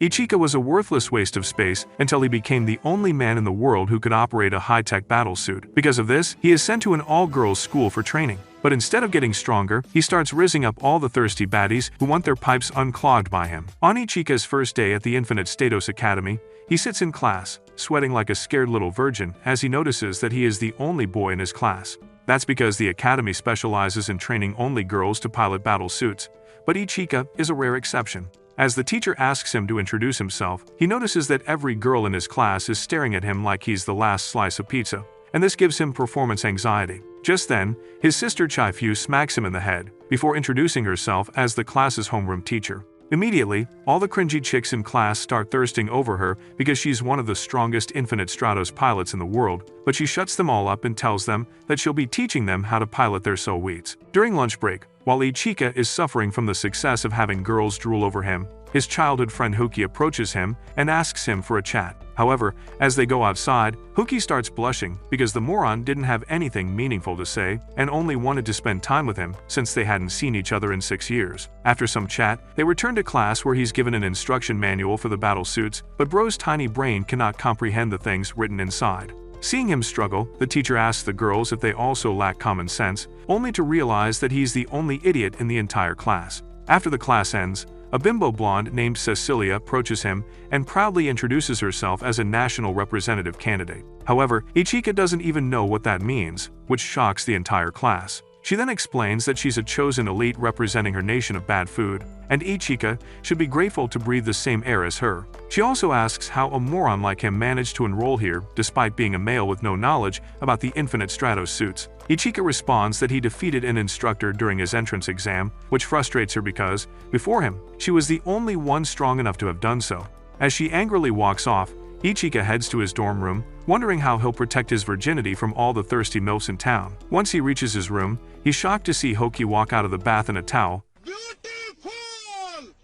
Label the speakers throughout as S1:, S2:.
S1: Ichika was a worthless waste of space until he became the only man in the world who could operate a high-tech battle suit. Because of this, he is sent to an all-girls school for training. But instead of getting stronger, he starts rizzing up all the thirsty baddies who want their pipes unclogged by him. On Ichika's first day at the Infinite Status Academy, he sits in class, sweating like a scared little virgin as he notices that he is the only boy in his class. That's because the academy specializes in training only girls to pilot battle suits, but Ichika is a rare exception. As the teacher asks him to introduce himself, he notices that every girl in his class is staring at him like he's the last slice of pizza, and this gives him performance anxiety. Just then, his sister Chai-Fu smacks him in the head, before introducing herself as the class's homeroom teacher. Immediately, all the cringy chicks in class start thirsting over her because she's one of the strongest Infinite Stratos pilots in the world, but she shuts them all up and tells them that she'll be teaching them how to pilot their soweets. During lunch break, while Ichika is suffering from the success of having girls drool over him, his childhood friend Hoki approaches him and asks him for a chat. However, as they go outside, Hoki starts blushing because the moron didn't have anything meaningful to say and only wanted to spend time with him since they hadn't seen each other in 6 years. After some chat, they return to class where he's given an instruction manual for the battle suits, but bro's tiny brain cannot comprehend the things written inside. Seeing him struggle, the teacher asks the girls if they also lack common sense, only to realize that he's the only idiot in the entire class. After the class ends, a bimbo blonde named Cecilia approaches him and proudly introduces herself as a national representative candidate. However, Ichika doesn't even know what that means, which shocks the entire class. She then explains that she's a chosen elite representing her nation of bad food, and Ichika should be grateful to breathe the same air as her. She also asks how a moron like him managed to enroll here despite being a male with no knowledge about the Infinite Stratos suits. Ichika responds that he defeated an instructor during his entrance exam, which frustrates her because, before him, she was the only one strong enough to have done so. As she angrily walks off, Ichika heads to his dorm room, wondering how he'll protect his virginity from all the thirsty milfs in town. Once he reaches his room, he's shocked to see Hoki walk out of the bath in a towel,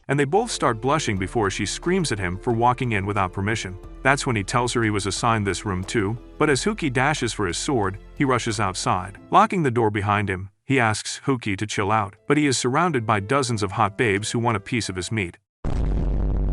S1: and they both start blushing before she screams at him for walking in without permission. That's when he tells her he was assigned this room too, but as Hoki dashes for his sword, he rushes outside. Locking the door behind him, he asks Hoki to chill out, but he is surrounded by dozens of hot babes who want a piece of his meat.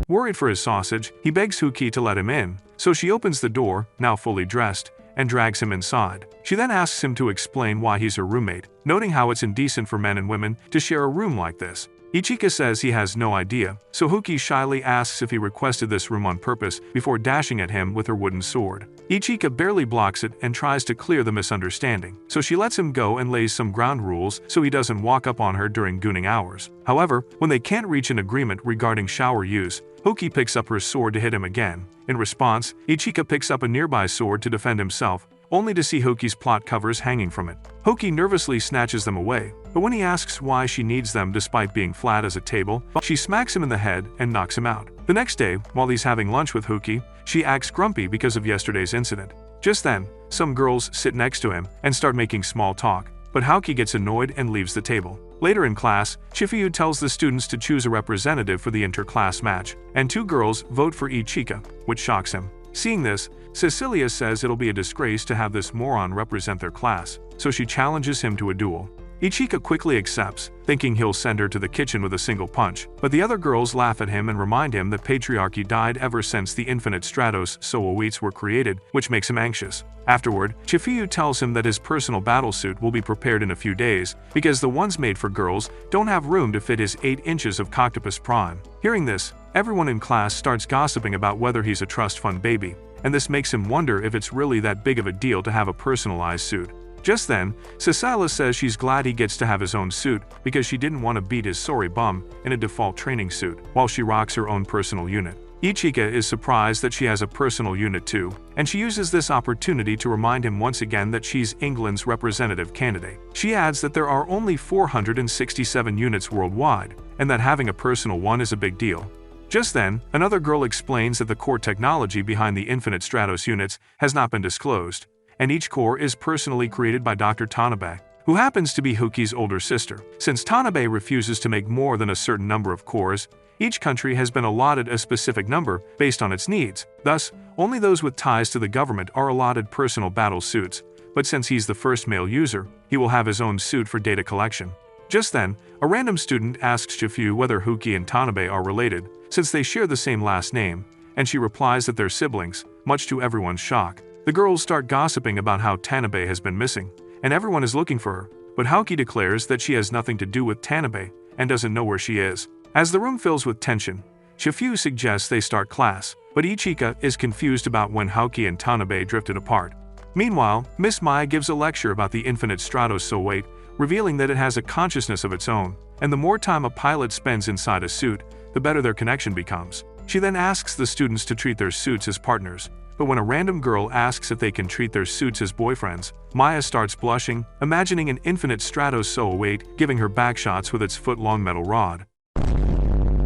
S1: Worried for his sausage, he begs Hoki to let him in, so she opens the door, now fully dressed, and drags him inside. She then asks him to explain why he's her roommate, noting how it's indecent for men and women to share a room like this. Ichika says he has no idea, so Hoki shyly asks if he requested this room on purpose before dashing at him with her wooden sword. Ichika barely blocks it and tries to clear the misunderstanding, so she lets him go and lays some ground rules so he doesn't walk up on her during gooning hours. However, when they can't reach an agreement regarding shower use, Hoki picks up her sword to hit him again. In response, Ichika picks up a nearby sword to defend himself, only to see Hoki's plot covers hanging from it. Hoki nervously snatches them away, but when he asks why she needs them despite being flat as a table, she smacks him in the head and knocks him out. The next day, while he's having lunch with Hoki, she acts grumpy because of yesterday's incident. Just then, some girls sit next to him and start making small talk, but Hoki gets annoyed and leaves the table. Later in class, Shifuyu tells the students to choose a representative for the interclass match, and 2 girls vote for Ichika, which shocks him. Seeing this, Cecilia says it'll be a disgrace to have this moron represent their class, so she challenges him to a duel. Ichika quickly accepts, thinking he'll send her to the kitchen with a single punch, but the other girls laugh at him and remind him that patriarchy died ever since the Infinite Stratos soweets were created, which makes him anxious. Afterward, Shifuyu tells him that his personal battlesuit will be prepared in a few days, because the ones made for girls don't have room to fit his 8 inches of Coctopus Prime. Hearing this, everyone in class starts gossiping about whether he's a trust fund baby, and this makes him wonder if it's really that big of a deal to have a personalized suit. Just then, Cecilia says she's glad he gets to have his own suit because she didn't want to beat his sorry bum in a default training suit while she rocks her own personal unit. Ichika is surprised that she has a personal unit too, and she uses this opportunity to remind him once again that she's England's representative candidate. She adds that there are only 467 units worldwide, and that having a personal one is a big deal. Just then, another girl explains that the core technology behind the Infinite Stratos units has not been disclosed, and each core is personally created by Dr. Tanabe, who happens to be Hoki's older sister. Since Tanabe refuses to make more than a certain number of cores, each country has been allotted a specific number based on its needs. Thus, only those with ties to the government are allotted personal battle suits, but since he's the first male user, he will have his own suit for data collection. Just then, a random student asks Shifu whether Hoki and Tanabe are related, since they share the same last name, and she replies that they're siblings, much to everyone's shock. The girls start gossiping about how Tanabe has been missing, and everyone is looking for her, but Hoki declares that she has nothing to do with Tanabe and doesn't know where she is. As the room fills with tension, Shifu suggests they start class, but Ichika is confused about when Hoki and Tanabe drifted apart. Meanwhile, Miss Maya gives a lecture about the infinite Stratos so weight, revealing that it has a consciousness of its own, and the more time a pilot spends inside a suit, the better their connection becomes. She then asks the students to treat their suits as partners, but when a random girl asks if they can treat their suits as boyfriends, Maya starts blushing, imagining an infinite Stratos so weight giving her backshots with its foot-long metal rod.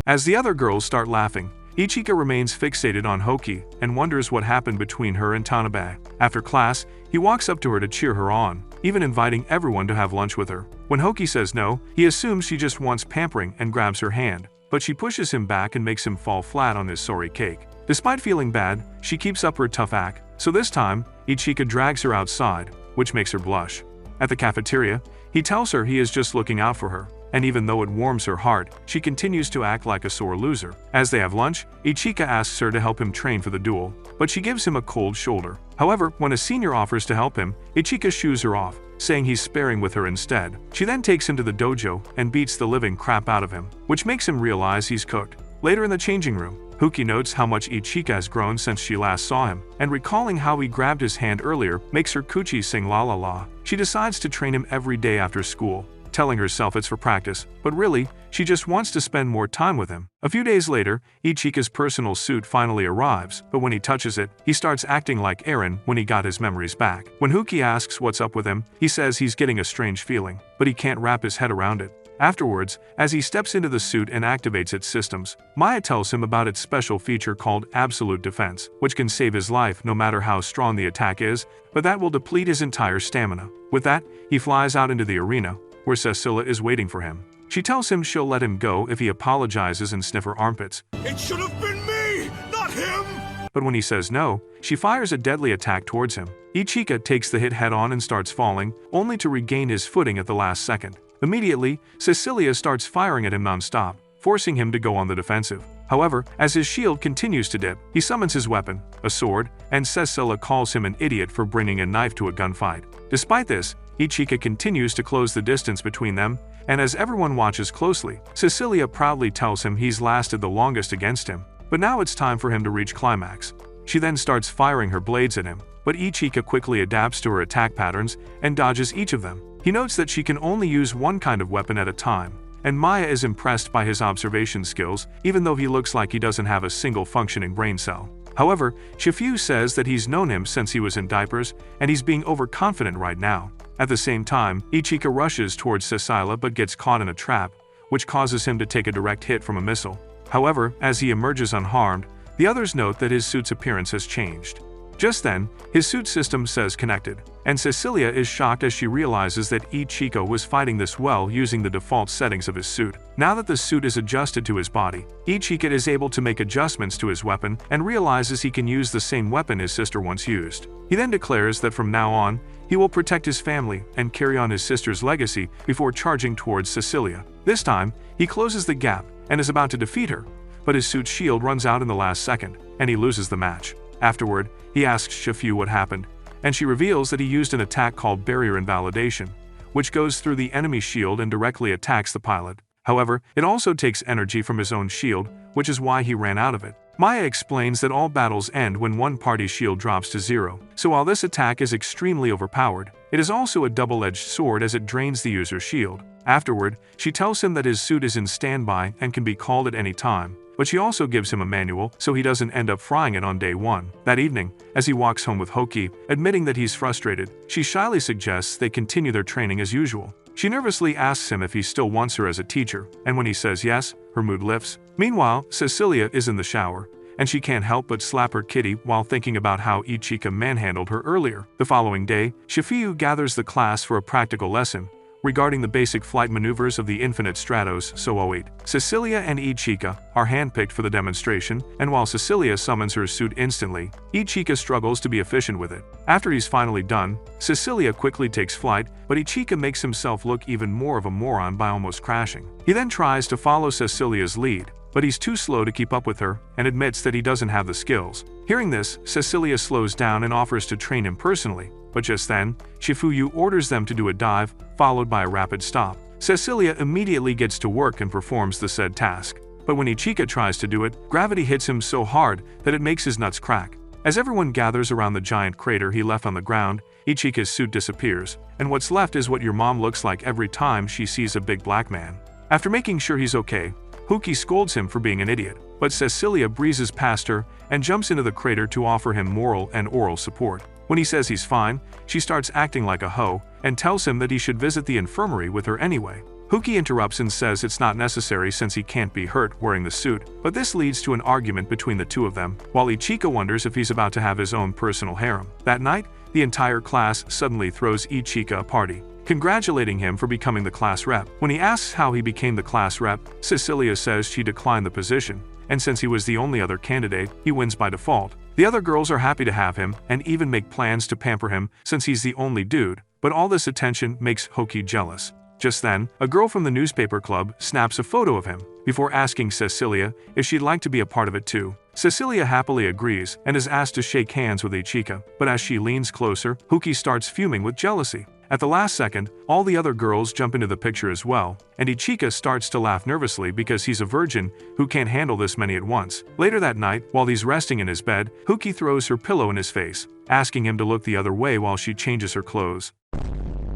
S1: As the other girls start laughing, Ichika remains fixated on Hoki and wonders what happened between her and Tanabe. After class, he walks up to her to cheer her on, even inviting everyone to have lunch with her. When Hoki says no, he assumes she just wants pampering and grabs her hand, but she pushes him back and makes him fall flat on his sorry cake. Despite feeling bad, she keeps up her tough act, so this time, Ichika drags her outside, which makes her blush. At the cafeteria, he tells her he is just looking out for her, and even though it warms her heart, she continues to act like a sore loser. As they have lunch, Ichika asks her to help him train for the duel, but she gives him a cold shoulder. However, when a senior offers to help him, Ichika shoos her off, saying he's sparing with her instead. She then takes him to the dojo and beats the living crap out of him, which makes him realize he's cooked. Later in the changing room, Hoki notes how much Ichika has grown since she last saw him, and recalling how he grabbed his hand earlier makes her coochie sing la la la. She decides to train him every day after school, telling herself it's for practice, but really, she just wants to spend more time with him. A few days later, Ichika's personal suit finally arrives, but when he touches it, he starts acting like Eren when he got his memories back. When Hoki asks what's up with him, he says he's getting a strange feeling, but he can't wrap his head around it. Afterwards, as he steps into the suit and activates its systems, Maya tells him about its special feature called Absolute Defense, which can save his life no matter how strong the attack is, but that will deplete his entire stamina. With that, he flies out into the arena, where Cecilia is waiting for him. She tells him she'll let him go if he apologizes and sniff her armpits.
S2: It should have been me, not him!
S1: But when he says no, she fires a deadly attack towards him. Ichika takes the hit head-on and starts falling, only to regain his footing at the last second. Immediately, Cecilia starts firing at him non-stop, forcing him to go on the defensive. However, as his shield continues to dip, he summons his weapon, a sword, and Cecilia calls him an idiot for bringing a knife to a gunfight. Despite this, Ichika continues to close the distance between them, and as everyone watches closely, Cecilia proudly tells him he's lasted the longest against him. But now it's time for him to reach climax. She then starts firing her blades at him, but Ichika quickly adapts to her attack patterns and dodges each of them. He notes that she can only use one kind of weapon at a time, and Maya is impressed by his observation skills, even though he looks like he doesn't have a single functioning brain cell. However, Shifu says that he's known him since he was in diapers, and he's being overconfident right now. At the same time, Ichika rushes towards Cecilia but gets caught in a trap, which causes him to take a direct hit from a missile. However, as he emerges unharmed, the others note that his suit's appearance has changed. Just then, his suit system says connected, and Cecilia is shocked as she realizes that Ichika was fighting this well using the default settings of his suit. Now that the suit is adjusted to his body, Ichika is able to make adjustments to his weapon and realizes he can use the same weapon his sister once used. He then declares that from now on, he will protect his family and carry on his sister's legacy before charging towards Cecilia. This time, he closes the gap and is about to defeat her, but his suit's shield runs out in the last second, and he loses the match. Afterward, he asks Shifu what happened, and she reveals that he used an attack called Barrier Invalidation, which goes through the enemy's shield and directly attacks the pilot. However, it also takes energy from his own shield, which is why he ran out of it. Maya explains that all battles end when one party's shield drops to zero, so while this attack is extremely overpowered, it is also a double-edged sword as it drains the user's shield. Afterward, she tells him that his suit is in standby and can be called at any time, but she also gives him a manual so he doesn't end up frying it on day one. That evening, as he walks home with Hoki, admitting that he's frustrated, she shyly suggests they continue their training as usual. She nervously asks him if he still wants her as a teacher, and when he says yes, her mood lifts. Meanwhile, Cecilia is in the shower, and she can't help but slap her kitty while thinking about how Ichika manhandled her earlier. The following day, Shifu gathers the class for a practical lesson, regarding the basic flight maneuvers of the Infinite Stratos So-08. Cecilia and Ichika are handpicked for the demonstration, and while Cecilia summons her suit instantly, Ichika struggles to be efficient with it. After he's finally done, Cecilia quickly takes flight, but Ichika makes himself look even more of a moron by almost crashing. He then tries to follow Cecilia's lead, but he's too slow to keep up with her and admits that he doesn't have the skills. Hearing this, Cecilia slows down and offers to train him personally, but just then, Shifuyu orders them to do a dive, followed by a rapid stop. Cecilia immediately gets to work and performs the said task. But when Ichika tries to do it, gravity hits him so hard that it makes his nuts crack. As everyone gathers around the giant crater he left on the ground, Ichika's suit disappears, and what's left is what your mom looks like every time she sees a big black man. After making sure he's okay, Hoki scolds him for being an idiot, but Cecilia breezes past her and jumps into the crater to offer him moral and oral support. When he says he's fine, she starts acting like a hoe and tells him that he should visit the infirmary with her anyway. Hoki interrupts and says it's not necessary since he can't be hurt wearing the suit, but this leads to an argument between the two of them, while Ichika wonders if he's about to have his own personal harem. That night, the entire class suddenly throws Ichika a party, congratulating him for becoming the class rep. When he asks how he became the class rep, Cecilia says she declined the position, and since he was the only other candidate, he wins by default. The other girls are happy to have him and even make plans to pamper him since he's the only dude, but all this attention makes Hoki jealous. Just then, a girl from the newspaper club snaps a photo of him, before asking Cecilia if she'd like to be a part of it too. Cecilia happily agrees and is asked to shake hands with Ichika, but as she leans closer, Hoki starts fuming with jealousy. At the last second, all the other girls jump into the picture as well, and Ichika starts to laugh nervously because he's a virgin who can't handle this many at once. Later that night, while he's resting in his bed, Hoki throws her pillow in his face, asking him to look the other way while she changes her clothes.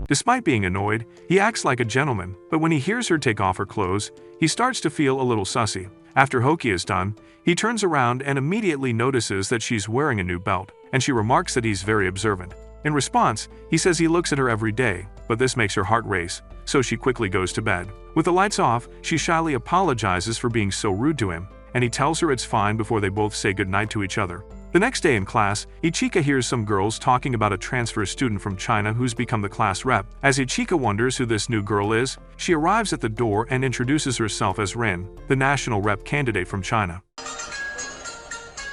S1: Despite being annoyed, he acts like a gentleman, but when he hears her take off her clothes, he starts to feel a little sussy. After Hoki is done, he turns around and immediately notices that she's wearing a new belt, and she remarks that he's very observant. In response, he says he looks at her every day, but this makes her heart race, so she quickly goes to bed. With the lights off, she shyly apologizes for being so rude to him, and he tells her it's fine before they both say goodnight to each other. The next day in class, Ichika hears some girls talking about a transfer student from China who's become the class rep. As Ichika wonders who this new girl is, she arrives at the door and introduces herself as Rin, the national rep candidate from China.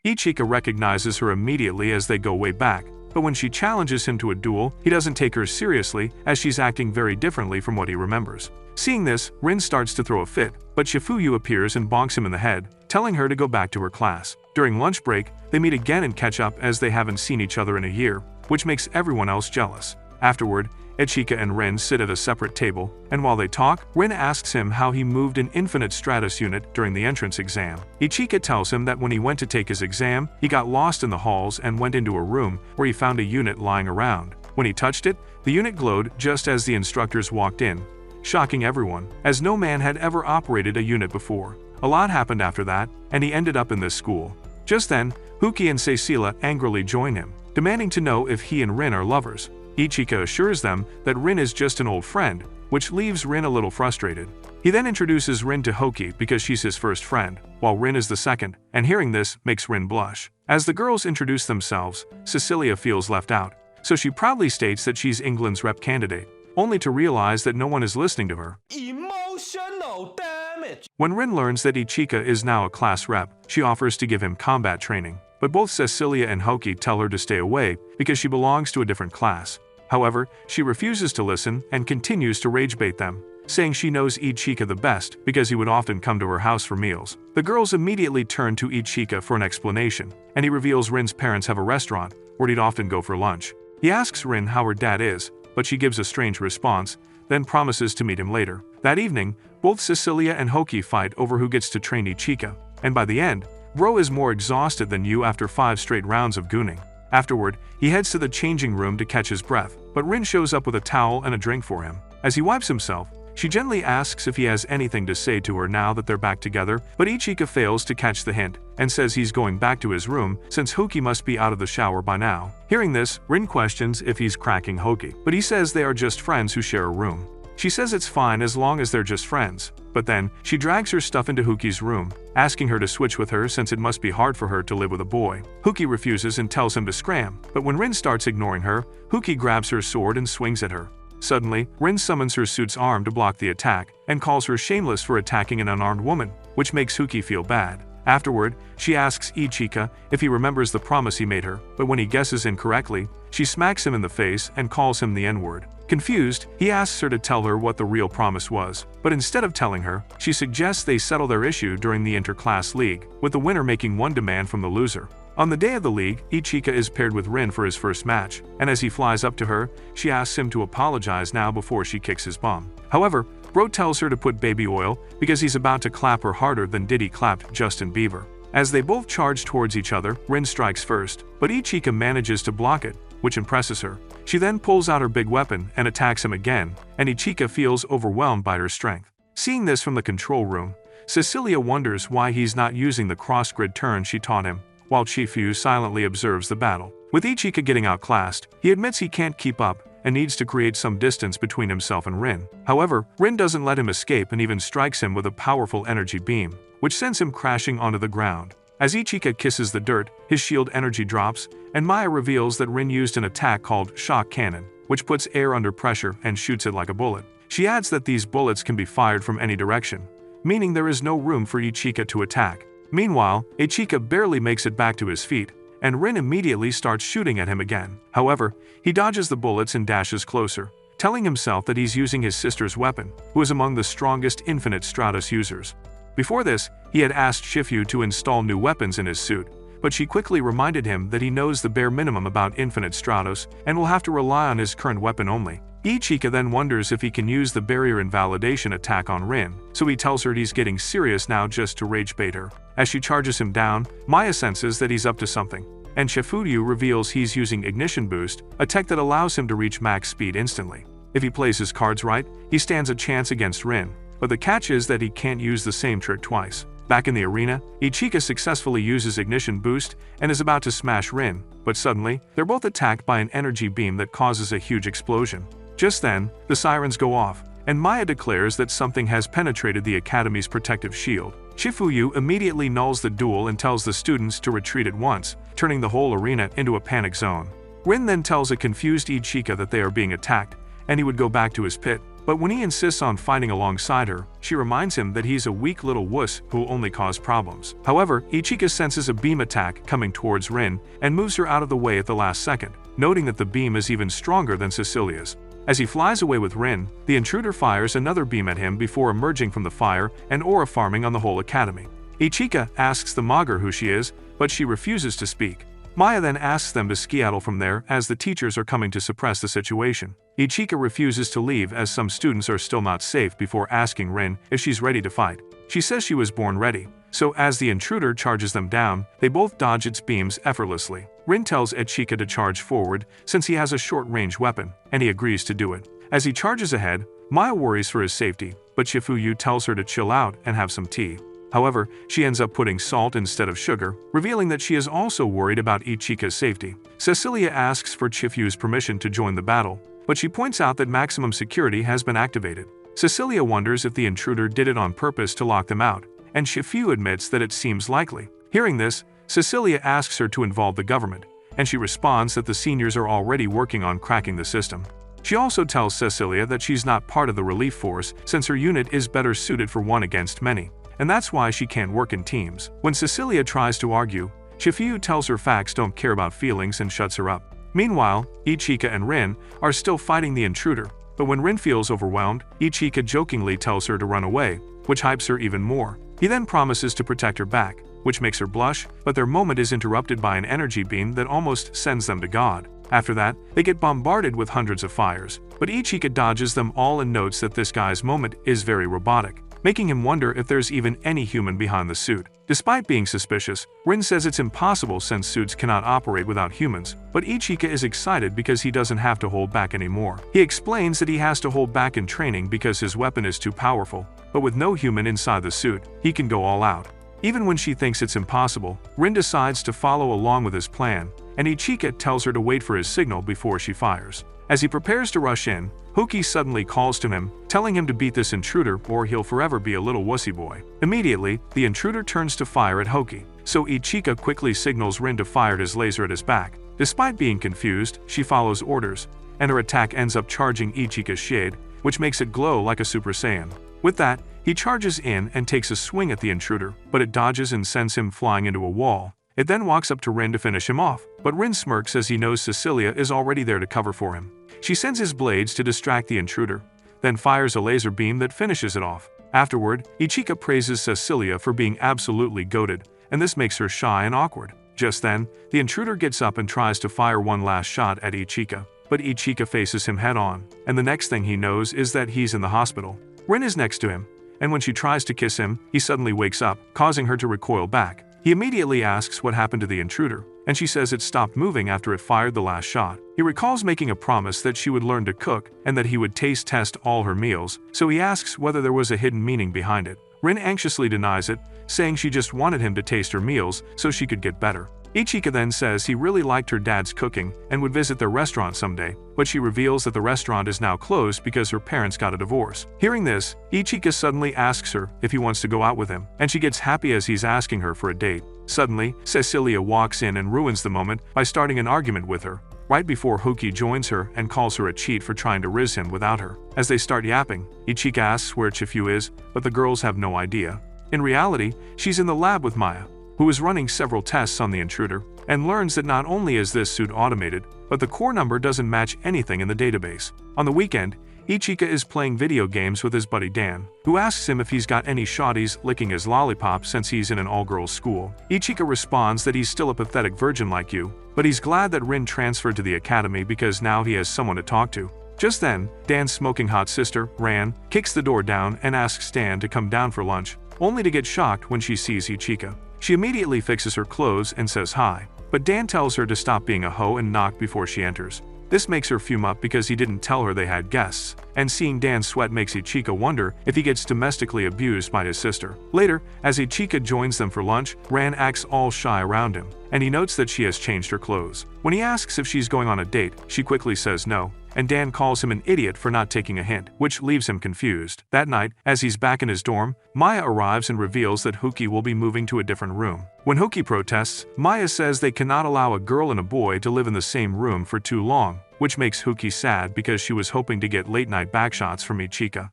S1: Ichika recognizes her immediately as they go way back, but when she challenges him to a duel, he doesn't take her seriously as she's acting very differently from what he remembers. Seeing this, Rin starts to throw a fit, but Shifuyu appears and bonks him in the head, telling her to go back to her class. During lunch break, they meet again and catch up as they haven't seen each other in a year, which makes everyone else jealous. Afterward, Ichika and Rin sit at a separate table, and while they talk, Rin asks him how he moved an Infinite Stratus unit during the entrance exam. Ichika tells him that when he went to take his exam, he got lost in the halls and went into a room where he found a unit lying around. When he touched it, the unit glowed just as the instructors walked in, shocking everyone, as no man had ever operated a unit before. A lot happened after that, and he ended up in this school. Just then, Hoki and Cecilia angrily join him, demanding to know if he and Rin are lovers. Ichika assures them that Rin is just an old friend, which leaves Rin a little frustrated. He then introduces Rin to Hoki because she's his first friend, while Rin is the second, and hearing this makes Rin blush. As the girls introduce themselves, Cecilia feels left out, so she proudly states that she's England's rep candidate, only to realize that no one is listening to her.
S2: Emotional damage.
S1: When Rin learns that Ichika is now a class rep, she offers to give him combat training, but both Cecilia and Hoki tell her to stay away because she belongs to a different class. However, she refuses to listen and continues to rage bait them, saying she knows Ichika the best because he would often come to her house for meals. The girls immediately turn to Ichika for an explanation, and he reveals Rin's parents have a restaurant where he'd often go for lunch. He asks Rin how her dad is, but she gives a strange response, then promises to meet him later. That evening, both Cecilia and Hoki fight over who gets to train Ichika, and by the end, Bro is more exhausted than you after 5 straight rounds of gooning. Afterward, he heads to the changing room to catch his breath, but Rin shows up with a towel and a drink for him. As he wipes himself, she gently asks if he has anything to say to her now that they're back together, but Ichika fails to catch the hint and says he's going back to his room since Hoki must be out of the shower by now. Hearing this, Rin questions if he's cracking Hoki, but he says they are just friends who share a room. She says it's fine as long as they're just friends, but then she drags her stuff into Hoki's room, asking her to switch with her since it must be hard for her to live with a boy. Hoki refuses and tells him to scram, but when Rin starts ignoring her, Hoki grabs her sword and swings at her. Suddenly, Rin summons her suit's arm to block the attack and calls her shameless for attacking an unarmed woman, which makes Hoki feel bad. Afterward, she asks Ichika if he remembers the promise he made her, but when he guesses incorrectly, she smacks him in the face and calls him the N-word. Confused, he asks her to tell her what the real promise was, but instead of telling her, she suggests they settle their issue during the Interclass League, with the winner making one demand from the loser. On the day of the league, Ichika is paired with Rin for his first match, and as he flies up to her, she asks him to apologize now before she kicks his bum. However, Bro tells her to put baby oil because he's about to clap her harder than Diddy clapped Justin Bieber. As they both charge towards each other, Rin strikes first, but Ichika manages to block it, which impresses her. She then pulls out her big weapon and attacks him again, and Ichika feels overwhelmed by her strength. Seeing this from the control room, Cecilia wonders why he's not using the cross-grid turn she taught him, while Chifu silently observes the battle. With Ichika getting outclassed, he admits he can't keep up and needs to create some distance between himself and Rin. However, Rin doesn't let him escape and even strikes him with a powerful energy beam, which sends him crashing onto the ground. As Ichika kisses the dirt, his shield energy drops, and Maya reveals that Rin used an attack called Shock Cannon, which puts air under pressure and shoots it like a bullet. She adds that these bullets can be fired from any direction, meaning there is no room for Ichika to attack. Meanwhile, Ichika barely makes it back to his feet, and Rin immediately starts shooting at him again. However, he dodges the bullets and dashes closer, telling himself that he's using his sister's weapon, who is among the strongest Infinite Stratos users. Before this, he had asked Shifu to install new weapons in his suit, but she quickly reminded him that he knows the bare minimum about Infinite Stratos and will have to rely on his current weapon only. Ichika then wonders if he can use the barrier invalidation attack on Rin, so he tells her he's getting serious now just to rage bait her. As she charges him down, Maya senses that he's up to something, and Shifuyu reveals he's using Ignition Boost, a tech that allows him to reach max speed instantly. If he plays his cards right, he stands a chance against Rin, but the catch is that he can't use the same trick twice. Back in the arena, Ichika successfully uses Ignition Boost and is about to smash Rin, but suddenly, they're both attacked by an energy beam that causes a huge explosion. Just then, the sirens go off, and Maya declares that something has penetrated the Academy's protective shield. Shifuyu immediately nulls the duel and tells the students to retreat at once, turning the whole arena into a panic zone. Rin then tells a confused Ichika that they are being attacked, and he would go back to his pit, but when he insists on fighting alongside her, she reminds him that he's a weak little wuss who will only cause problems. However, Ichika senses a beam attack coming towards Rin and moves her out of the way at the last second, noting that the beam is even stronger than Cecilia's. As he flies away with Rin, the intruder fires another beam at him before emerging from the fire and aura farming on the whole academy. Ichika asks the Mogger who she is, but she refuses to speak. Maya then asks them to skedaddle from there as the teachers are coming to suppress the situation. Ichika refuses to leave as some students are still not safe before asking Rin if she's ready to fight. She says she was born ready, so as the intruder charges them down, they both dodge its beams effortlessly. Rin tells Ichika to charge forward since he has a short-range weapon, and he agrees to do it. As he charges ahead, Maya worries for his safety, but Shifuyu tells her to chill out and have some tea. However, she ends up putting salt instead of sugar, revealing that she is also worried about Ichika's safety. Cecilia asks for Chifuyu's permission to join the battle, but she points out that maximum security has been activated. Cecilia wonders if the intruder did it on purpose to lock them out, and Shifuyu admits that it seems likely. Hearing this, Cecilia asks her to involve the government, and she responds that the seniors are already working on cracking the system. She also tells Cecilia that she's not part of the relief force since her unit is better suited for one against many, and that's why she can't work in teams. When Cecilia tries to argue, Shifuyu tells her facts don't care about feelings and shuts her up. Meanwhile, Ichika and Rin are still fighting the intruder, but when Rin feels overwhelmed, Ichika jokingly tells her to run away, which hypes her even more. He then promises to protect her back, which makes her blush, but their moment is interrupted by an energy beam that almost sends them to God. After that, they get bombarded with hundreds of fires, but Ichika dodges them all and notes that this guy's moment is very robotic, making him wonder if there's even any human behind the suit. Despite being suspicious, Rin says it's impossible since suits cannot operate without humans, but Ichika is excited because he doesn't have to hold back anymore. He explains that he has to hold back in training because his weapon is too powerful, but with no human inside the suit, he can go all out. Even when she thinks it's impossible, Rin decides to follow along with his plan, and Ichika tells her to wait for his signal before she fires. As he prepares to rush in, Hoki suddenly calls to him, telling him to beat this intruder or he'll forever be a little wussy boy. Immediately, the intruder turns to fire at Hoki, so Ichika quickly signals Rin to fire his laser at his back. Despite being confused, she follows orders, and her attack ends up charging Ichika's shade, which makes it glow like a Super Saiyan. With that, he charges in and takes a swing at the intruder, but it dodges and sends him flying into a wall. It then walks up to Rin to finish him off, but Rin smirks as he knows Cecilia is already there to cover for him. She sends his blades to distract the intruder, then fires a laser beam that finishes it off. Afterward, Ichika praises Cecilia for being absolutely goated, and this makes her shy and awkward. Just then, the intruder gets up and tries to fire one last shot at Ichika, but Ichika faces him head-on, and the next thing he knows is that he's in the hospital. Rin is next to him, and when she tries to kiss him, he suddenly wakes up, causing her to recoil back. He immediately asks what happened to the intruder, and she says it stopped moving after it fired the last shot. He recalls making a promise that she would learn to cook and that he would taste test all her meals, so he asks whether there was a hidden meaning behind it. Rin anxiously denies it, saying she just wanted him to taste her meals so she could get better. Ichika then says he really liked her dad's cooking and would visit their restaurant someday, but she reveals that the restaurant is now closed because her parents got a divorce. Hearing this, Ichika suddenly asks her if he wants to go out with him, and she gets happy as he's asking her for a date. Suddenly, Cecilia walks in and ruins the moment by starting an argument with her, right before Hoki joins her and calls her a cheat for trying to riz him without her. As they start yapping, Ichika asks where Chifu is, but the girls have no idea. In reality, she's in the lab with Maya, who is running several tests on the intruder, and learns that not only is this suit automated, but the core number doesn't match anything in the database. On the weekend, Ichika is playing video games with his buddy Dan, who asks him if he's got any shawties licking his lollipop since he's in an all-girls school. Ichika responds that he's still a pathetic virgin like you, but he's glad that Rin transferred to the academy because now he has someone to talk to. Just then, Dan's smoking hot sister, Ran, kicks the door down and asks Dan to come down for lunch, only to get shocked when she sees Ichika. She immediately fixes her clothes and says hi, but Dan tells her to stop being a hoe and knock before she enters. This makes her fume up because he didn't tell her they had guests, and seeing Dan sweat makes Ichika wonder if he gets domestically abused by his sister. Later, as Ichika joins them for lunch, Ran acts all shy around him, and he notes that she has changed her clothes. When he asks if she's going on a date, she quickly says no, and Dan calls him an idiot for not taking a hint, which leaves him confused. That night, as he's back in his dorm, Maya arrives and reveals that Hoki will be moving to a different room. When Hoki protests, Maya says they cannot allow a girl and a boy to live in the same room for too long, which makes Hoki sad because she was hoping to get late-night backshots from Ichika.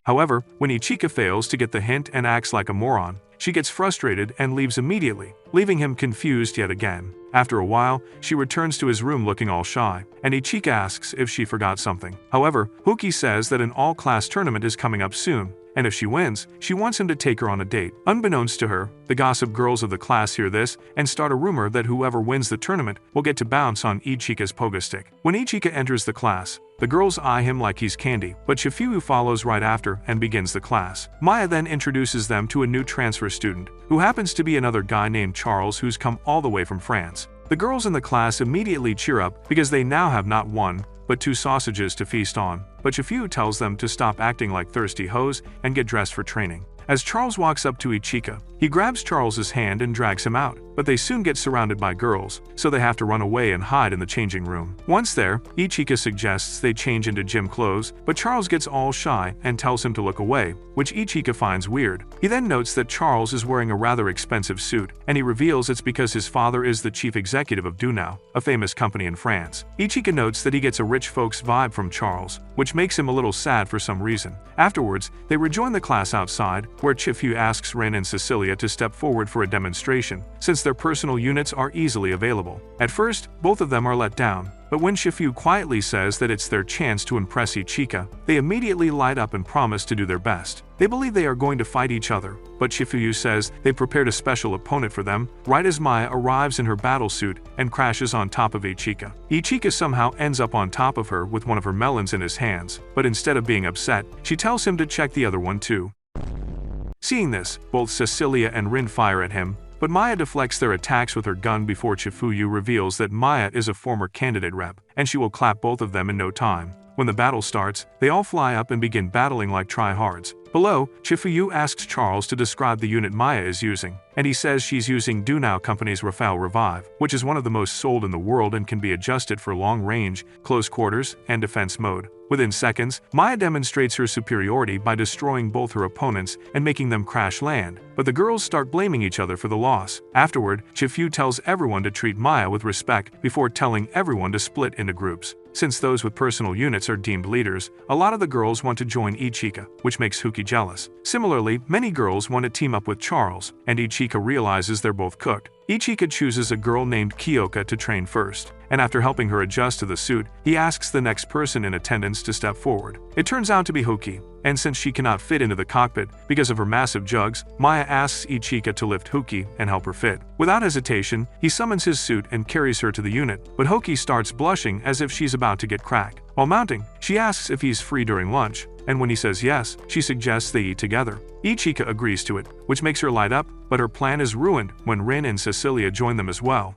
S1: However, when Ichika fails to get the hint and acts like a moron, she gets frustrated and leaves immediately, leaving him confused yet again. After a while, she returns to his room looking all shy, and Ichika asks if she forgot something. However, Hoki says that an all-class tournament is coming up soon, and if she wins, she wants him to take her on a date. Unbeknownst to her, the gossip girls of the class hear this and start a rumor that whoever wins the tournament will get to bounce on Ichika's pogo stick. When Ichika enters the class, the girls eye him like he's candy, but Shifuyu follows right after and begins the class. Maya then introduces them to a new transfer student, who happens to be another guy named Charles who's come all the way from France. The girls in the class immediately cheer up because they now have not one, but 2 sausages to feast on, but Shifuyu tells them to stop acting like thirsty hoes and get dressed for training. As Charles walks up to Ichika, he grabs Charles's hand and drags him out, but they soon get surrounded by girls, so they have to run away and hide in the changing room. Once there, Ichika suggests they change into gym clothes, but Charles gets all shy and tells him to look away, which Ichika finds weird. He then notes that Charles is wearing a rather expensive suit, and he reveals it's because his father is the chief executive of Dunao, a famous company in France. Ichika notes that he gets a rich folks vibe from Charles, which makes him a little sad for some reason. Afterwards, they rejoin the class outside, where Chifu asks Ren and Cecilia to step forward for a demonstration, since their personal units are easily available. At first, both of them are let down, but when Shifu quietly says that it's their chance to impress Ichika, they immediately light up and promise to do their best. They believe they are going to fight each other, but Shifuyu says they prepared a special opponent for them, right as Maya arrives in her battle suit and crashes on top of Ichika. Ichika somehow ends up on top of her with one of her melons in his hands, but instead of being upset, she tells him to check the other one too. Seeing this, both Cecilia and Rin fire at him, but Maya deflects their attacks with her gun before Chifuyu reveals that Maya is a former candidate rep, and she will clap both of them in no time. When the battle starts, they all fly up and begin battling like tryhards. Below, Chifuyu asks Charles to describe the unit Maya is using, and he says she's using Dunao Company's Rafale Revive, which is one of the most sold in the world and can be adjusted for long range, close quarters, and defense mode. Within seconds, Maya demonstrates her superiority by destroying both her opponents and making them crash land, but the girls start blaming each other for the loss. Afterward, Chifuyu tells everyone to treat Maya with respect before telling everyone to split into groups. Since those with personal units are deemed leaders, a lot of the girls want to join Ichika, which makes Hoki jealous. Similarly, many girls want to team up with Charles, and Ichika realizes they're both cooked. Ichika chooses a girl named Kyoka to train first, and after helping her adjust to the suit, he asks the next person in attendance to step forward. It turns out to be Hoki, and since she cannot fit into the cockpit because of her massive jugs, Maya asks Ichika to lift Hoki and help her fit. Without hesitation, he summons his suit and carries her to the unit, but Hoki starts blushing as if she's about to get cracked. While mounting, she asks if he's free during lunch, and when he says yes, she suggests they eat together. Ichika agrees to it, which makes her light up, but her plan is ruined when Rin and Cecilia join them as well.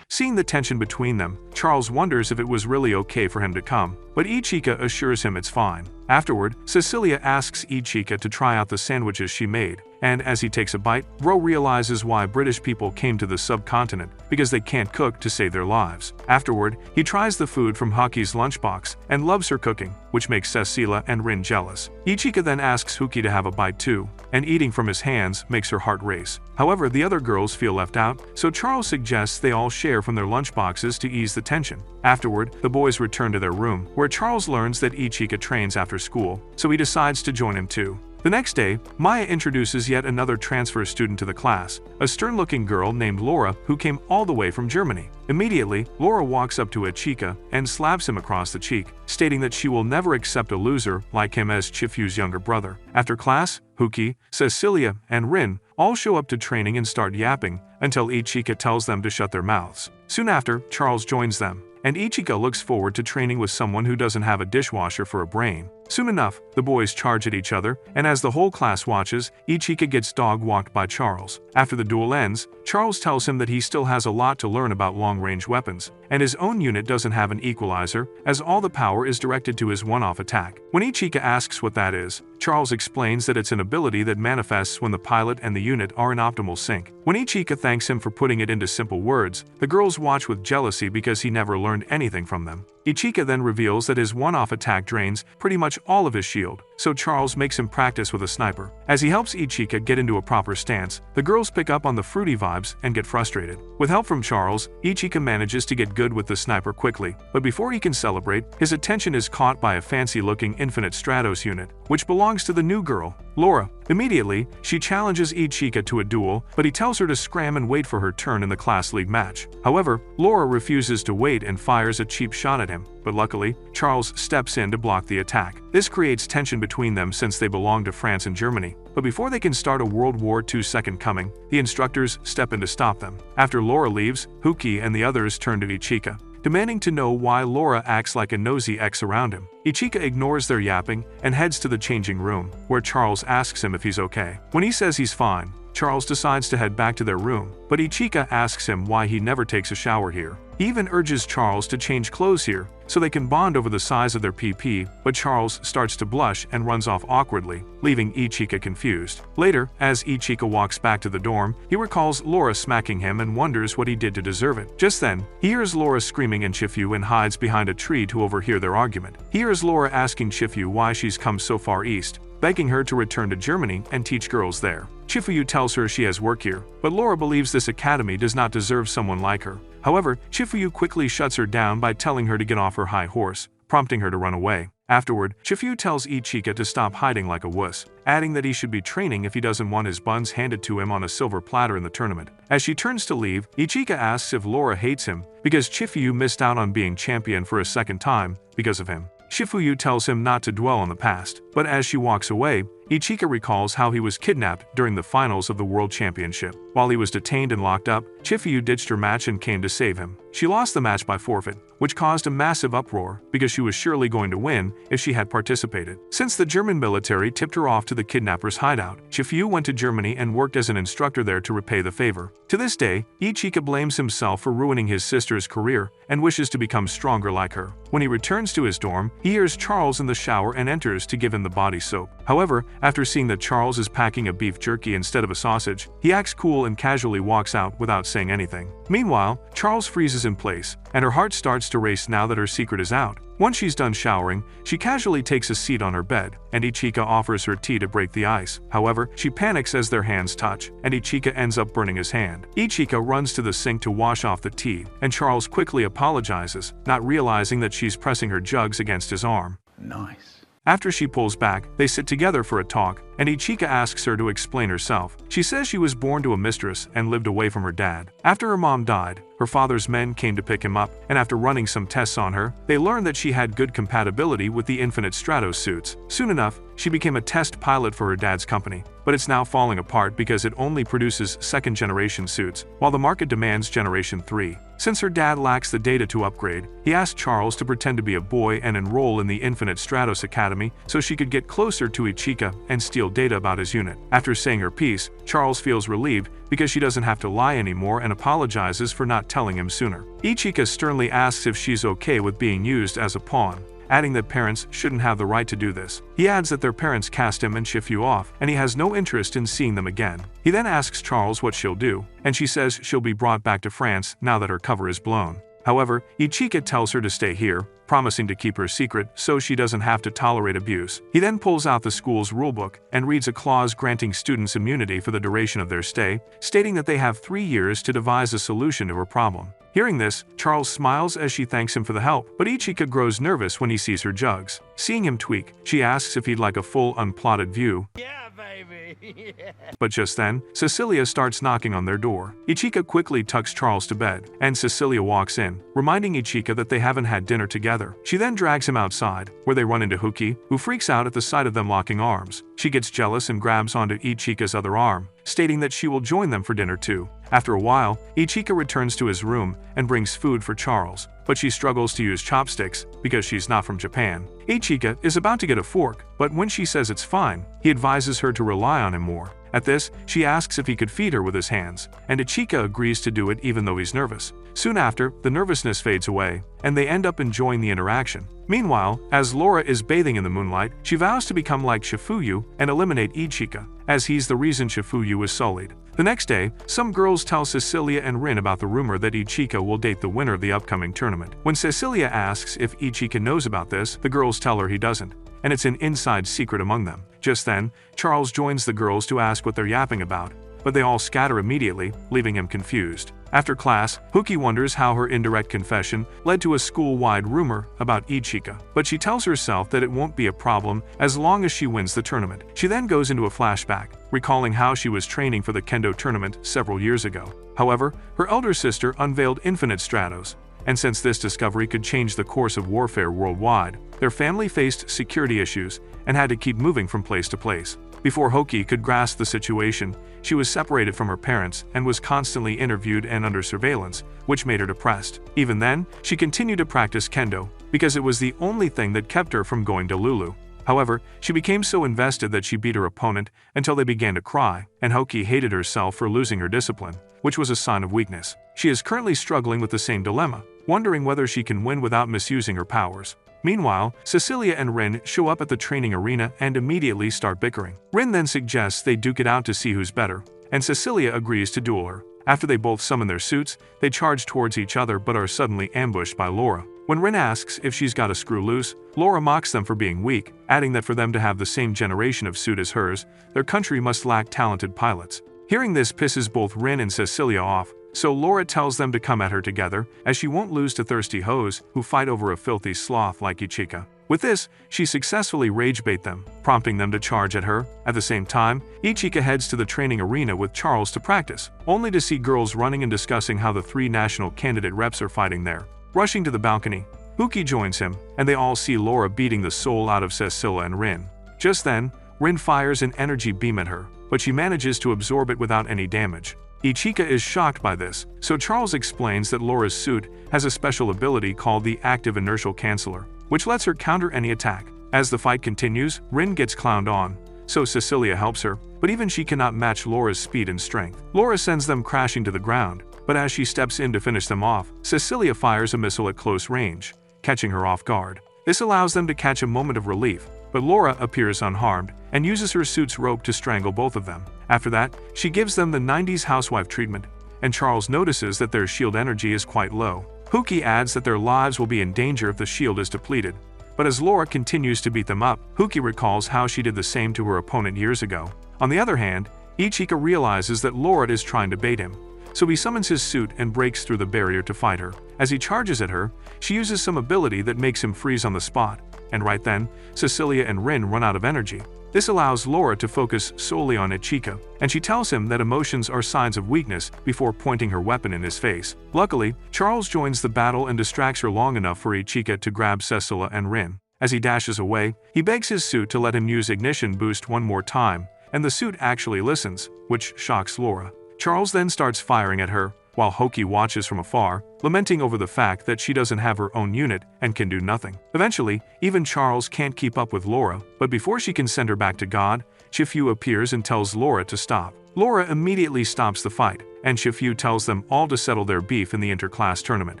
S1: Seeing the tension between them, Charles wonders if it was really okay for him to come, but Ichika assures him it's fine. Afterward, Cecilia asks Ichika to try out the sandwiches she made, and as he takes a bite, Ro realizes why British people came to the subcontinent, because they can't cook to save their lives. Afterward, he tries the food from Hoki's lunchbox and loves her cooking, which makes Cecilia and Rin jealous. Ichika then asks Hoki to have a bite too, and eating from his hands makes her heart race. However, the other girls feel left out, so Charles suggests they all share from their lunchboxes to ease the tension. Afterward, the boys return to their room, where Charles learns that Ichika trains after school, so he decides to join him too. The next day, Maya introduces yet another transfer student to the class, a stern-looking girl named Laura who came all the way from Germany. Immediately, Laura walks up to Ichika and slaps him across the cheek, stating that she will never accept a loser like him as Chifuyu's younger brother. After class, Hoki, Cecilia, and Rin all show up to training and start yapping until Ichika tells them to shut their mouths. Soon after, Charles joins them, and Ichika looks forward to training with someone who doesn't have a dishwasher for a brain. Soon enough, the boys charge at each other, and as the whole class watches, Ichika gets dog-walked by Charles. After the duel ends, Charles tells him that he still has a lot to learn about long-range weapons, and his own unit doesn't have an equalizer, as all the power is directed to his one-off attack. When Ichika asks what that is, Charles explains that it's an ability that manifests when the pilot and the unit are in optimal sync. When Ichika thanks him for putting it into simple words, the girls watch with jealousy because he never learned anything from them. Ichika then reveals that his one-off attack drains pretty much all of his shield, so Charles makes him practice with a sniper. As he helps Ichika get into a proper stance, the girls pick up on the fruity vibes and get frustrated. With help from Charles, Ichika manages to get good with the sniper quickly, but before he can celebrate, his attention is caught by a fancy-looking Infinite Stratos unit, which belongs to the new girl, Laura. Immediately, she challenges Ichika to a duel, but he tells her to scram and wait for her turn in the Class League match. However, Laura refuses to wait and fires a cheap shot at him, but luckily, Charles steps in to block the attack. This creates tension between them since they belong to France and Germany. But before they can start a World War II second coming, the instructors step in to stop them. After Laura leaves, Hoki and the others turn to Ichika, demanding to know why Laura acts like a nosy ex around him. Ichika ignores their yapping and heads to the changing room, where Charles asks him if he's okay. When he says he's fine, Charles decides to head back to their room, but Ichika asks him why he never takes a shower here. He even urges Charles to change clothes here, so they can bond over the size of their PP, but Charles starts to blush and runs off awkwardly, leaving Ichika confused. Later, as Ichika walks back to the dorm, he recalls Laura smacking him and wonders what he did to deserve it. Just then, he hears Laura screaming in Chifuyu and hides behind a tree to overhear their argument. He hears Laura asking Chifuyu why she's come so far east, begging her to return to Germany and teach girls there. Chifuyu tells her she has work here, but Laura believes this academy does not deserve someone like her. However, Chifuyu quickly shuts her down by telling her to get off her high horse, prompting her to run away. Afterward, Chifuyu tells Ichika to stop hiding like a wuss, adding that he should be training if he doesn't want his buns handed to him on a silver platter in the tournament. As she turns to leave, Ichika asks if Laura hates him, because Chifuyu missed out on being champion for a second time because of him. Chifuyu tells him not to dwell on the past, but as she walks away, Ichika recalls how he was kidnapped during the finals of the World Championship. While he was detained and locked up, Chifuyu ditched her match and came to save him. She lost the match by forfeit, which caused a massive uproar because she was surely going to win if she had participated. Since the German military tipped her off to the kidnapper's hideout, Chifuyu went to Germany and worked as an instructor there to repay the favor. To this day, Ichika blames himself for ruining his sister's career and wishes to become stronger like her. When he returns to his dorm, he hears Charles in the shower and enters to give him the body soap. However, after seeing that Charles is packing a beef jerky instead of a sausage, he acts cool and casually walks out without saying anything. Meanwhile, Charles freezes in place, and her heart starts to race now that her secret is out. Once she's done showering, she casually takes a seat on her bed, and Ichika offers her tea to break the ice. However, she panics as their hands touch, and Ichika ends up burning his hand. Ichika runs to the sink to wash off the tea, and Charles quickly apologizes, not realizing that she's pressing her jugs against his arm.
S2: Nice.
S1: After she pulls back, they sit together for a talk, and Ichika asks her to explain herself. She says she was born to a mistress and lived away from her dad. After her mom died, her father's men came to pick him up, and after running some tests on her, they learned that she had good compatibility with the Infinite Stratos suits. Soon enough, she became a test pilot for her dad's company, but it's now falling apart because it only produces second-generation suits, while the market demands Generation 3. Since her dad lacks the data to upgrade, he asked Charles to pretend to be a boy and enroll in the Infinite Stratos Academy so she could get closer to Ichika and steal data about his unit. After saying her piece, Charles feels relieved because she doesn't have to lie anymore and apologizes for not telling him sooner. Ichika sternly asks if she's okay with being used as a pawn, adding that parents shouldn't have the right to do this. He adds that their parents cast him and Chifuyu off, and he has no interest in seeing them again. He then asks Charles what she'll do, and she says she'll be brought back to France now that her cover is blown. However, Ichika tells her to stay here, promising to keep her secret so she doesn't have to tolerate abuse. He then pulls out the school's rulebook and reads a clause granting students immunity for the duration of their stay, stating that they have 3 years to devise a solution to her problem. Hearing this, Charles smiles as she thanks him for the help, but Ichika grows nervous when he sees her jugs. Seeing him tweak, she asks if he'd like a full unplotted view.
S2: Yeah, baby. Yeah.
S1: But just then, Cecilia starts knocking on their door. Ichika quickly tucks Charles to bed, and Cecilia walks in, reminding Ichika that they haven't had dinner together. She then drags him outside, where they run into Hoki, who freaks out at the sight of them locking arms. She gets jealous and grabs onto Ichika's other arm, stating that she will join them for dinner too. After a while, Ichika returns to his room and brings food for Charles, but she struggles to use chopsticks because she's not from Japan. Ichika is about to get a fork, but when she says it's fine, he advises her to rely on him more. At this, she asks if he could feed her with his hands, and Ichika agrees to do it even though he's nervous. Soon after, the nervousness fades away, and they end up enjoying the interaction. Meanwhile, as Laura is bathing in the moonlight, she vows to become like Chifuyu and eliminate Ichika, as he's the reason Chifuyu is sullied. The next day, some girls tell Cecilia and Rin about the rumor that Ichika will date the winner of the upcoming tournament. When Cecilia asks if Ichika knows about this, the girls tell her he doesn't, and it's an inside secret among them. Just then, Charles joins the girls to ask what they're yapping about, but they all scatter immediately, leaving him confused. After class, Hoki wonders how her indirect confession led to a school-wide rumor about Ichika, but she tells herself that it won't be a problem as long as she wins the tournament. She then goes into a flashback, recalling how she was training for the kendo tournament several years ago. However, her elder sister unveiled Infinite Stratos, and since this discovery could change the course of warfare worldwide, their family faced security issues and had to keep moving from place to place. Before Hoki could grasp the situation, she was separated from her parents and was constantly interviewed and under surveillance, which made her depressed. Even then, she continued to practice kendo, because it was the only thing that kept her from going to Lulu. However, she became so invested that she beat her opponent until they began to cry, and Hoki hated herself for losing her discipline, which was a sign of weakness. She is currently struggling with the same dilemma, wondering whether she can win without misusing her powers. Meanwhile, Cecilia and Rin show up at the training arena and immediately start bickering. Rin then suggests they duke it out to see who's better, and Cecilia agrees to duel her. After they both summon their suits, they charge towards each other but are suddenly ambushed by Laura. When Rin asks if she's got a screw loose, Laura mocks them for being weak, adding that for them to have the same generation of suit as hers, their country must lack talented pilots. Hearing this pisses both Rin and Cecilia off, so Laura tells them to come at her together, as she won't lose to thirsty hoes who fight over a filthy sloth like Ichika. With this, she successfully rage-bait them, prompting them to charge at her. At the same time, Ichika heads to the training arena with Charles to practice, only to see girls running and discussing how the 3 national candidate reps are fighting there. Rushing to the balcony, Hoki joins him, and they all see Laura beating the soul out of Cecilia and Rin. Just then, Rin fires an energy beam at her, but she manages to absorb it without any damage. Ichika is shocked by this, so Charles explains that Laura's suit has a special ability called the Active Inertial Canceller, which lets her counter any attack. As the fight continues, Rin gets clowned on, so Cecilia helps her, but even she cannot match Laura's speed and strength. Laura sends them crashing to the ground, but as she steps in to finish them off, Cecilia fires a missile at close range, catching her off guard. This allows them to catch a moment of relief, but Laura appears unharmed and uses her suit's rope to strangle both of them. After that, she gives them the 90s housewife treatment, and Charles notices that their shield energy is quite low. Hoki adds that their lives will be in danger if the shield is depleted, but as Laura continues to beat them up, Hoki recalls how she did the same to her opponent years ago. On the other hand, Ichika realizes that Laura is trying to bait him, so he summons his suit and breaks through the barrier to fight her. As he charges at her, she uses some ability that makes him freeze on the spot, and right then, Cecilia and Rin run out of energy. This allows Laura to focus solely on Ichika, and she tells him that emotions are signs of weakness before pointing her weapon in his face. Luckily, Charles joins the battle and distracts her long enough for Ichika to grab Cecilia and Rin. As he dashes away, he begs his suit to let him use ignition boost one more time, and the suit actually listens, which shocks Laura. Charles then starts firing at her, while Hoki watches from afar, lamenting over the fact that she doesn't have her own unit and can do nothing. Eventually, even Charles can't keep up with Laura, but before she can send her back to God, Shifu appears and tells Laura to stop. Laura immediately stops the fight, and Shifu tells them all to settle their beef in the Interclass tournament.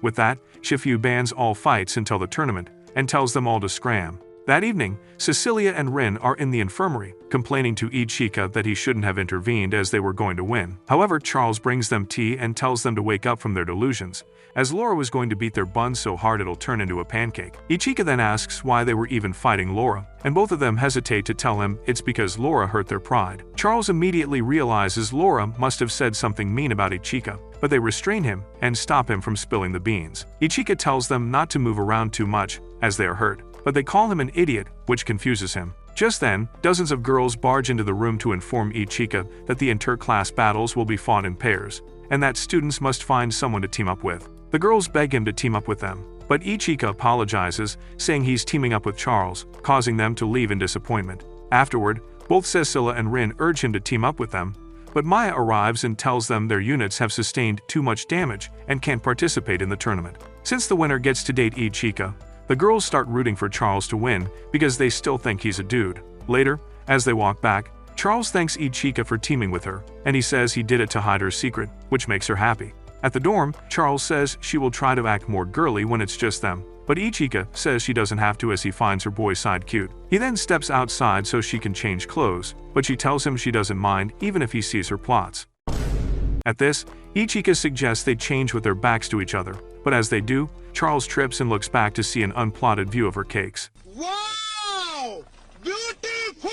S1: With that, Shifu bans all fights until the tournament, and tells them all to scram. That evening, Cecilia and Rin are in the infirmary, complaining to Ichika that he shouldn't have intervened as they were going to win. However, Charles brings them tea and tells them to wake up from their delusions, as Laura was going to beat their buns so hard it'll turn into a pancake. Ichika then asks why they were even fighting Laura, and both of them hesitate to tell him it's because Laura hurt their pride. Charles immediately realizes Laura must have said something mean about Ichika, but they restrain him and stop him from spilling the beans. Ichika tells them not to move around too much, as they are hurt, but they call him an idiot, which confuses him. Just then, dozens of girls barge into the room to inform Ichika that the interclass battles will be fought in pairs, and that students must find someone to team up with. The girls beg him to team up with them, but Ichika apologizes, saying he's teaming up with Charles, causing them to leave in disappointment. Afterward, both Cecilia and Rin urge him to team up with them, but Maya arrives and tells them their units have sustained too much damage and can't participate in the tournament. Since the winner gets to date Ichika, the girls start rooting for Charles to win because they still think he's a dude. Later, as they walk back, Charles thanks Ichika for teaming with her, and he says he did it to hide her secret, which makes her happy. At the dorm, Charles says she will try to act more girly when it's just them, but Ichika says she doesn't have to as he finds her boy side cute. He then steps outside so she can change clothes, but she tells him she doesn't mind even if he sees her plots. At this, Ichika suggests they change with their backs to each other, but as they do, Charles trips and looks back to see an unplotted view of her cakes.
S2: Wow! Beautiful!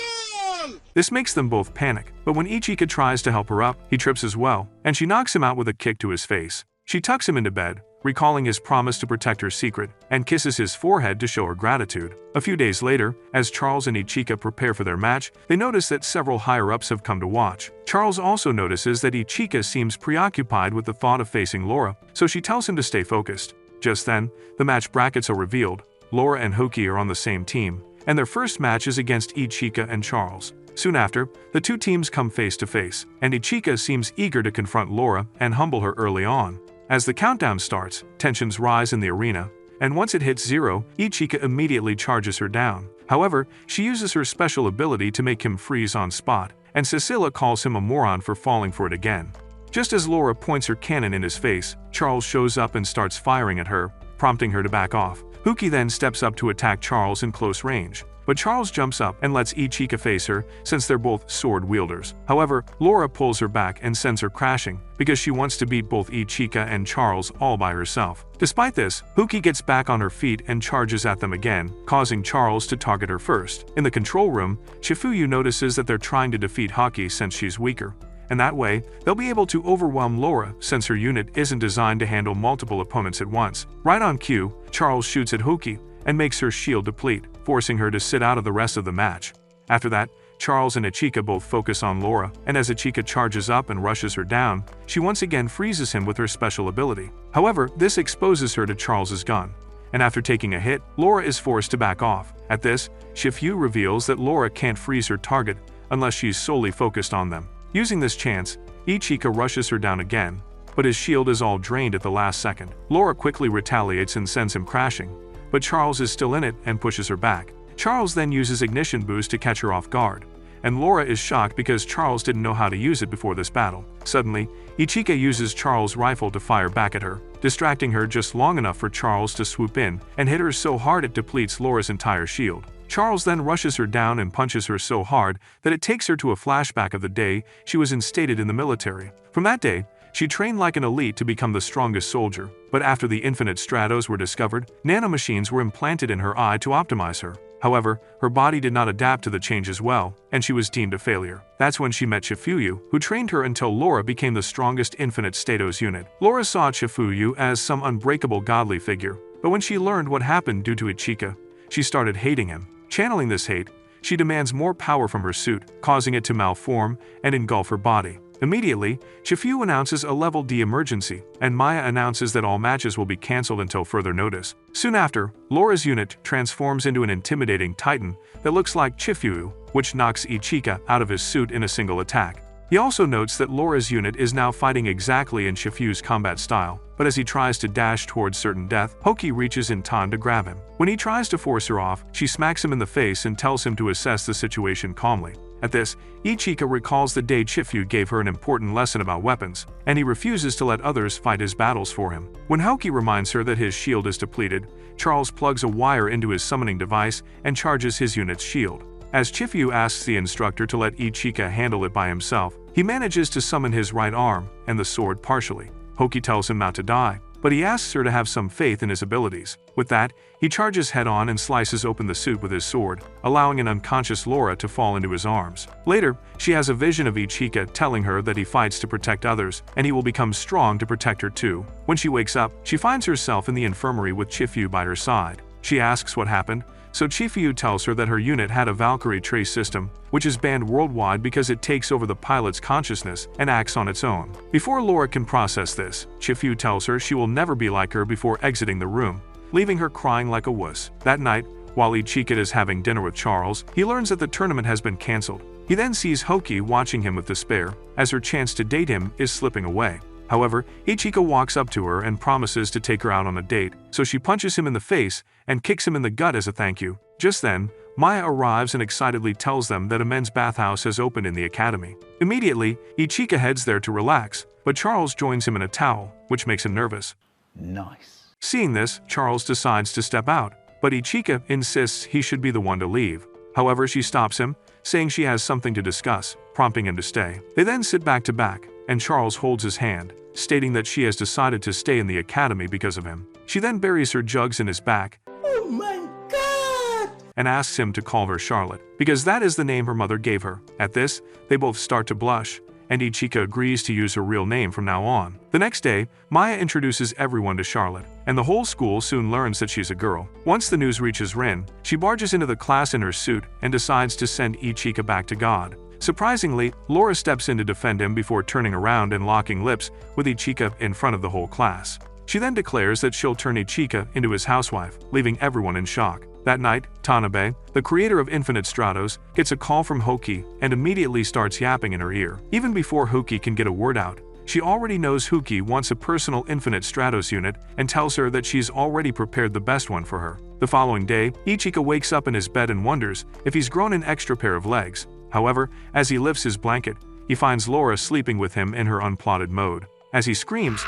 S1: This makes them both panic, but when Ichika tries to help her up, he trips as well, and she knocks him out with a kick to his face. She tucks him into bed, recalling his promise to protect her secret, and kisses his forehead to show her gratitude. A few days later, as Charles and Ichika prepare for their match, they notice that several higher-ups have come to watch. Charles also notices that Ichika seems preoccupied with the thought of facing Laura, so she tells him to stay focused. Just then, the match brackets are revealed. Laura and Hoki are on the same team, and their first match is against Ichika and Charles. Soon after, the two teams come face to face, and Ichika seems eager to confront Laura and humble her early on. As the countdown starts, tensions rise in the arena, and once it hits 0, Ichika immediately charges her down. However, she uses her special ability to make him freeze on spot, and Cecilia calls him a moron for falling for it again. Just as Laura points her cannon in his face, Charles shows up and starts firing at her, prompting her to back off. Hoki then steps up to attack Charles in close range, but Charles jumps up and lets Ichika face her since they're both sword wielders. However, Laura pulls her back and sends her crashing because she wants to beat both Ichika and Charles all by herself. Despite this, Hoki gets back on her feet and charges at them again, causing Charles to target her first. In the control room, Shifuyu notices that they're trying to defeat Hoki since she's weaker, and that way, they'll be able to overwhelm Laura since her unit isn't designed to handle multiple opponents at once. Right on cue, Charles shoots at Hoki and makes her shield deplete, forcing her to sit out of the rest of the match. After that, Charles and Ichika both focus on Laura, and as Ichika charges up and rushes her down, she once again freezes him with her special ability. However, this exposes her to Charles's gun, and after taking a hit, Laura is forced to back off. At this, Shifu reveals that Laura can't freeze her target unless she's solely focused on them. Using this chance, Ichika rushes her down again, but his shield is all drained at the last second. Laura quickly retaliates and sends him crashing, but Charles is still in it and pushes her back. Charles then uses Ignition Boost to catch her off guard, and Laura is shocked because Charles didn't know how to use it before this battle. Suddenly, Ichika uses Charles' rifle to fire back at her, distracting her just long enough for Charles to swoop in and hit her so hard it depletes Laura's entire shield. Charles then rushes her down and punches her so hard that it takes her to a flashback of the day she was instated in the military. From that day, she trained like an elite to become the strongest soldier, but after the infinite stratos were discovered, nanomachines were implanted in her eye to optimize her. However, her body did not adapt to the changes well, and she was deemed a failure. That's when she met Shifuyu, who trained her until Laura became the strongest infinite statos unit. Laura saw Shifuyu as some unbreakable godly figure, but when she learned what happened due to Ichika, she started hating him. Channeling this hate, she demands more power from her suit, causing it to malform and engulf her body. Immediately, Shifu announces a level D emergency, and Maya announces that all matches will be cancelled until further notice. Soon after, Laura's unit transforms into an intimidating titan that looks like Shifu, which knocks Ichika out of his suit in a single attack. He also notes that Laura's unit is now fighting exactly in Shifu's combat style, but as he tries to dash towards certain death, Hoki reaches in time to grab him. When he tries to force her off, she smacks him in the face and tells him to assess the situation calmly. At this, Ichika recalls the day Shifu gave her an important lesson about weapons, and he refuses to let others fight his battles for him. When Hoki reminds her that his shield is depleted, Charles plugs a wire into his summoning device and charges his unit's shield. As Shifu asks the instructor to let Ichika handle it by himself, he manages to summon his right arm and the sword partially. Hoki tells him not to die, but he asks her to have some faith in his abilities. With that, he charges head-on and slices open the suit with his sword, allowing an unconscious Laura to fall into his arms. Later, she has a vision of Ichika telling her that he fights to protect others, and he will become strong to protect her too. When she wakes up, she finds herself in the infirmary with Shifu by her side. She asks what happened, so Shifu tells her that her unit had a Valkyrie trace system, which is banned worldwide because it takes over the pilot's consciousness and acts on its own. Before Laura can process this, Shifu tells her she will never be like her before exiting the room, leaving her crying like a wuss. That night, while Ichika is having dinner with Charles, he learns that the tournament has been cancelled. He then sees Hoki watching him with despair, as her chance to date him is slipping away. However, Ichika walks up to her and promises to take her out on a date, so she punches him in the face and kicks him in the gut as a thank you. Just then, Maya arrives and excitedly tells them that a men's bathhouse has opened in the academy. Immediately, Ichika heads there to relax, but Charles joins him in a towel, which makes him nervous.
S3: Nice.
S1: Seeing this, Charles decides to step out, but Ichika insists he should be the one to leave. However, she stops him, saying she has something to discuss, prompting him to stay. They then sit back to back, and Charles holds his hand, stating that she has decided to stay in the academy because of him. She then buries her jugs in his back,
S2: Oh my God!
S1: and asks him to call her Charlotte, because that is the name her mother gave her. At this, they both start to blush, and Ichika agrees to use her real name from now on. The next day, Maya introduces everyone to Charlotte, and the whole school soon learns that she's a girl. Once the news reaches Rin, she barges into the class in her suit and decides to send Ichika back to God. Surprisingly, Laura steps in to defend him before turning around and locking lips with Ichika in front of the whole class. She then declares that she'll turn Ichika into his housewife, leaving everyone in shock. That night, Tanabe, the creator of Infinite Stratos, gets a call from Hoki and immediately starts yapping in her ear. Even before Hoki can get a word out, she already knows Hoki wants a personal Infinite Stratos unit and tells her that she's already prepared the best one for her. The following day, Ichika wakes up in his bed and wonders if he's grown an extra pair of legs. However, as he lifts his blanket, he finds Laura sleeping with him in her unplotted mode. As he screams,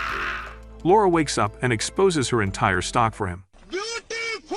S1: Laura wakes up and exposes her entire stock for him.
S2: Beautiful!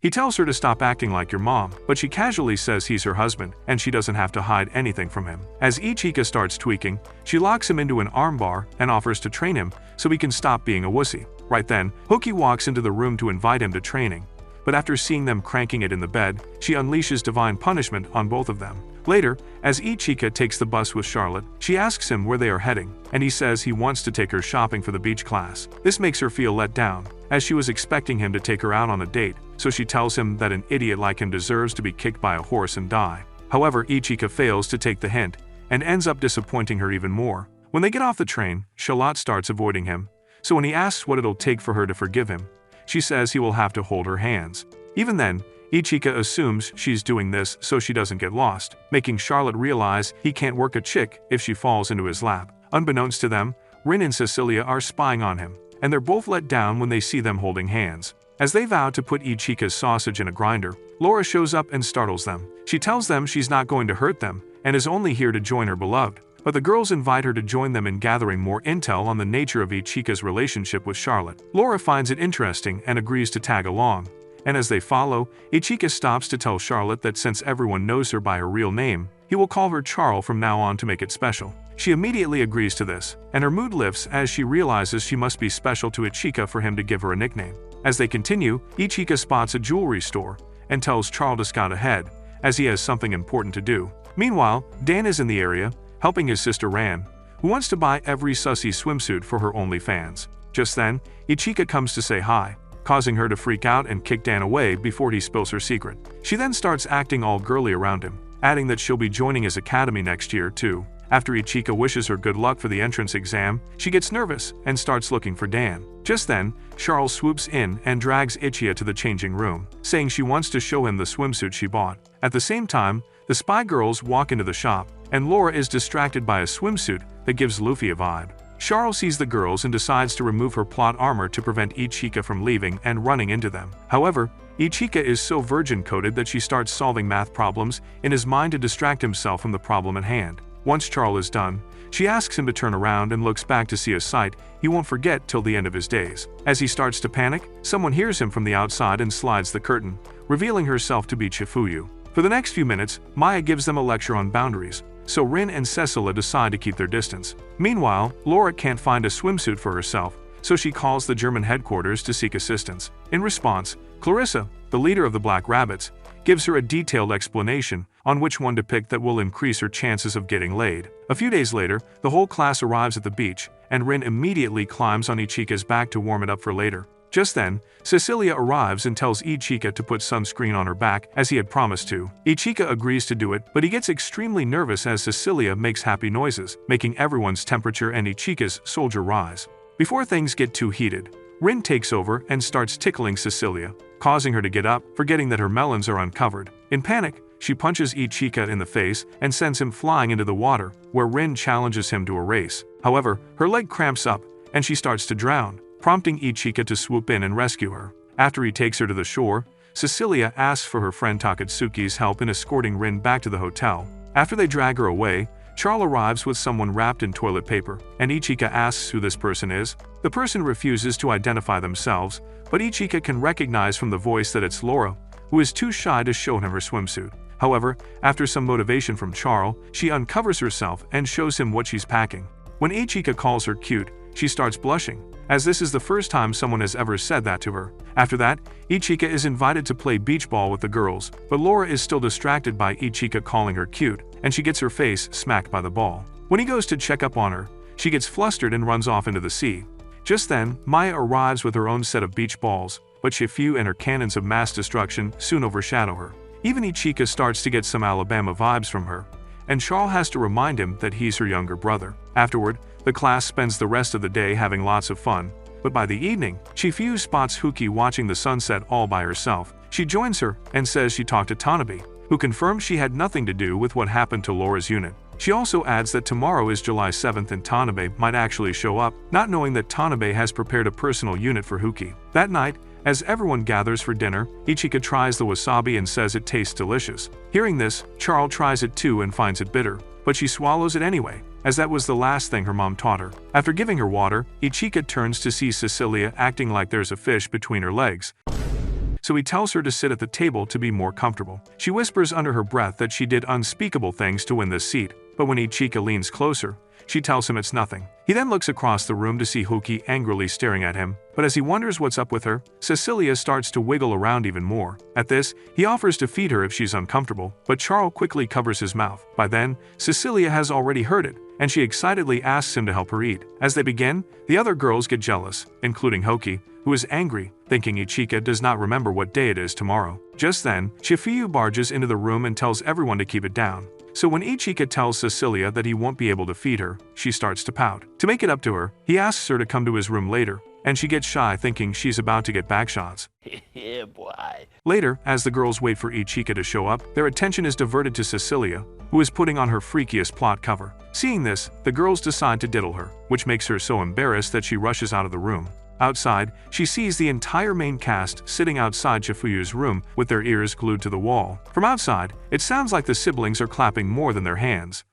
S1: He tells her to stop acting like your mom, but she casually says he's her husband and she doesn't have to hide anything from him. As Ichika starts tweaking, she locks him into an armbar and offers to train him so he can stop being a wussy. Right then, Hoki walks into the room to invite him to training, but after seeing them cranking it in the bed, she unleashes divine punishment on both of them. Later, as Ichika takes the bus with Charlotte, she asks him where they are heading, and he says he wants to take her shopping for the beach class. This makes her feel let down, as she was expecting him to take her out on a date, so she tells him that an idiot like him deserves to be kicked by a horse and die. However, Ichika fails to take the hint, and ends up disappointing her even more. When they get off the train, Charlotte starts avoiding him, so when he asks what it'll take for her to forgive him, she says he will have to hold her hands. Even then, Ichika assumes she's doing this so she doesn't get lost, making Charlotte realize he can't work a chick if she falls into his lap. Unbeknownst to them, Rin and Cecilia are spying on him, and they're both let down when they see them holding hands. As they vow to put Ichika's sausage in a grinder, Laura shows up and startles them. She tells them she's not going to hurt them and is only here to join her beloved, but the girls invite her to join them in gathering more intel on the nature of Ichika's relationship with Charlotte. Laura finds it interesting and agrees to tag along, and as they follow, Ichika stops to tell Charlotte that since everyone knows her by her real name, he will call her Charl from now on to make it special. She immediately agrees to this, and her mood lifts as she realizes she must be special to Ichika for him to give her a nickname. As they continue, Ichika spots a jewelry store and tells Charl to scout ahead, as he has something important to do. Meanwhile, Dan is in the area, helping his sister Ran, who wants to buy every sussy swimsuit for her OnlyFans. Just then, Ichika comes to say hi, causing her to freak out and kick Dan away before he spills her secret. She then starts acting all girly around him, adding that she'll be joining his academy next year too. After Ichika wishes her good luck for the entrance exam, she gets nervous and starts looking for Dan. Just then, Charles swoops in and drags Ichika to the changing room, saying she wants to show him the swimsuit she bought. At the same time, the spy girls walk into the shop, and Laura is distracted by a swimsuit that gives Luffy a vibe. Charles sees the girls and decides to remove her plot armor to prevent Ichika from leaving and running into them. However, Ichika is so virgin-coded that she starts solving math problems in his mind to distract himself from the problem at hand. Once Charles is done, she asks him to turn around and looks back to see a sight he won't forget till the end of his days. As he starts to panic, someone hears him from the outside and slides the curtain, revealing herself to be Chifuyu. For the next few minutes, Maya gives them a lecture on boundaries, so Rin and Cecilia decide to keep their distance. Meanwhile, Laura can't find a swimsuit for herself, so she calls the German headquarters to seek assistance. In response, Clarissa, the leader of the Black Rabbits, gives her a detailed explanation on which one to pick that will increase her chances of getting laid. A few days later, the whole class arrives at the beach, and Rin immediately climbs on Ichika's back to warm it up for later. Just then, Cecilia arrives and tells Ichika to put sunscreen on her back as he had promised to. Ichika agrees to do it, but he gets extremely nervous as Cecilia makes happy noises, making everyone's temperature and Ichika's soldier rise. Before things get too heated, Rin takes over and starts tickling Cecilia, causing her to get up, forgetting that her melons are uncovered. In panic, she punches Ichika in the face and sends him flying into the water, where Rin challenges him to a race. However, her leg cramps up, and she starts to drown, prompting Ichika to swoop in and rescue her. After he takes her to the shore, Cecilia asks for her friend Takatsuki's help in escorting Rin back to the hotel. After they drag her away, Charl arrives with someone wrapped in toilet paper, and Ichika asks who this person is. The person refuses to identify themselves, but Ichika can recognize from the voice that it's Laura, who is too shy to show him her swimsuit. However, after some motivation from Charl, she uncovers herself and shows him what she's packing. When Ichika calls her cute, she starts blushing, as this is the first time someone has ever said that to her. After that, Ichika is invited to play beach ball with the girls, but Laura is still distracted by Ichika calling her cute, and she gets her face smacked by the ball. When he goes to check up on her, she gets flustered and runs off into the sea. Just then, Maya arrives with her own set of beach balls, but Shifu and her cannons of mass destruction soon overshadow her. Even Ichika starts to get some Alabama vibes from her, and Charl has to remind him that he's her younger brother. Afterward, the class spends the rest of the day having lots of fun, but by the evening, Shifu spots Hoki watching the sunset all by herself. She joins her and says she talked to Tanabe, who confirms she had nothing to do with what happened to Laura's unit. She also adds that tomorrow is July 7th and Tanabe might actually show up, not knowing that Tanabe has prepared a personal unit for Hoki. That night, as everyone gathers for dinner, Ichika tries the wasabi and says it tastes delicious. Hearing this, Charl tries it too and finds it bitter, but she swallows it anyway, as that was the last thing her mom taught her. After giving her water, Ichika turns to see Cecilia acting like there's a fish between her legs, so he tells her to sit at the table to be more comfortable. She whispers under her breath that she did unspeakable things to win this seat, but when Ichika leans closer, she tells him it's nothing. He then looks across the room to see Hoki angrily staring at him, but as he wonders what's up with her, Cecilia starts to wiggle around even more. At this, he offers to feed her if she's uncomfortable, but Charl quickly covers his mouth. By then, Cecilia has already heard it, and she excitedly asks him to help her eat. As they begin, the other girls get jealous, including Hoki, who is angry, thinking Ichika does not remember what day it is tomorrow. Just then, Shifuyu barges into the room and tells everyone to keep it down. So when Ichika tells Cecilia that he won't be able to feed her, she starts to pout. To make it up to her, he asks her to come to his room later, and she gets shy thinking she's about to get backshots.
S2: Yeah, boy.
S1: Later, as the girls wait for Ichika to show up, their attention is diverted to Cecilia, who is putting on her freakiest plot cover. Seeing this, the girls decide to diddle her, which makes her so embarrassed that she rushes out of the room. Outside, she sees the entire main cast sitting outside Chifuyu's room with their ears glued to the wall. From outside, it sounds like the siblings are clapping more than their hands.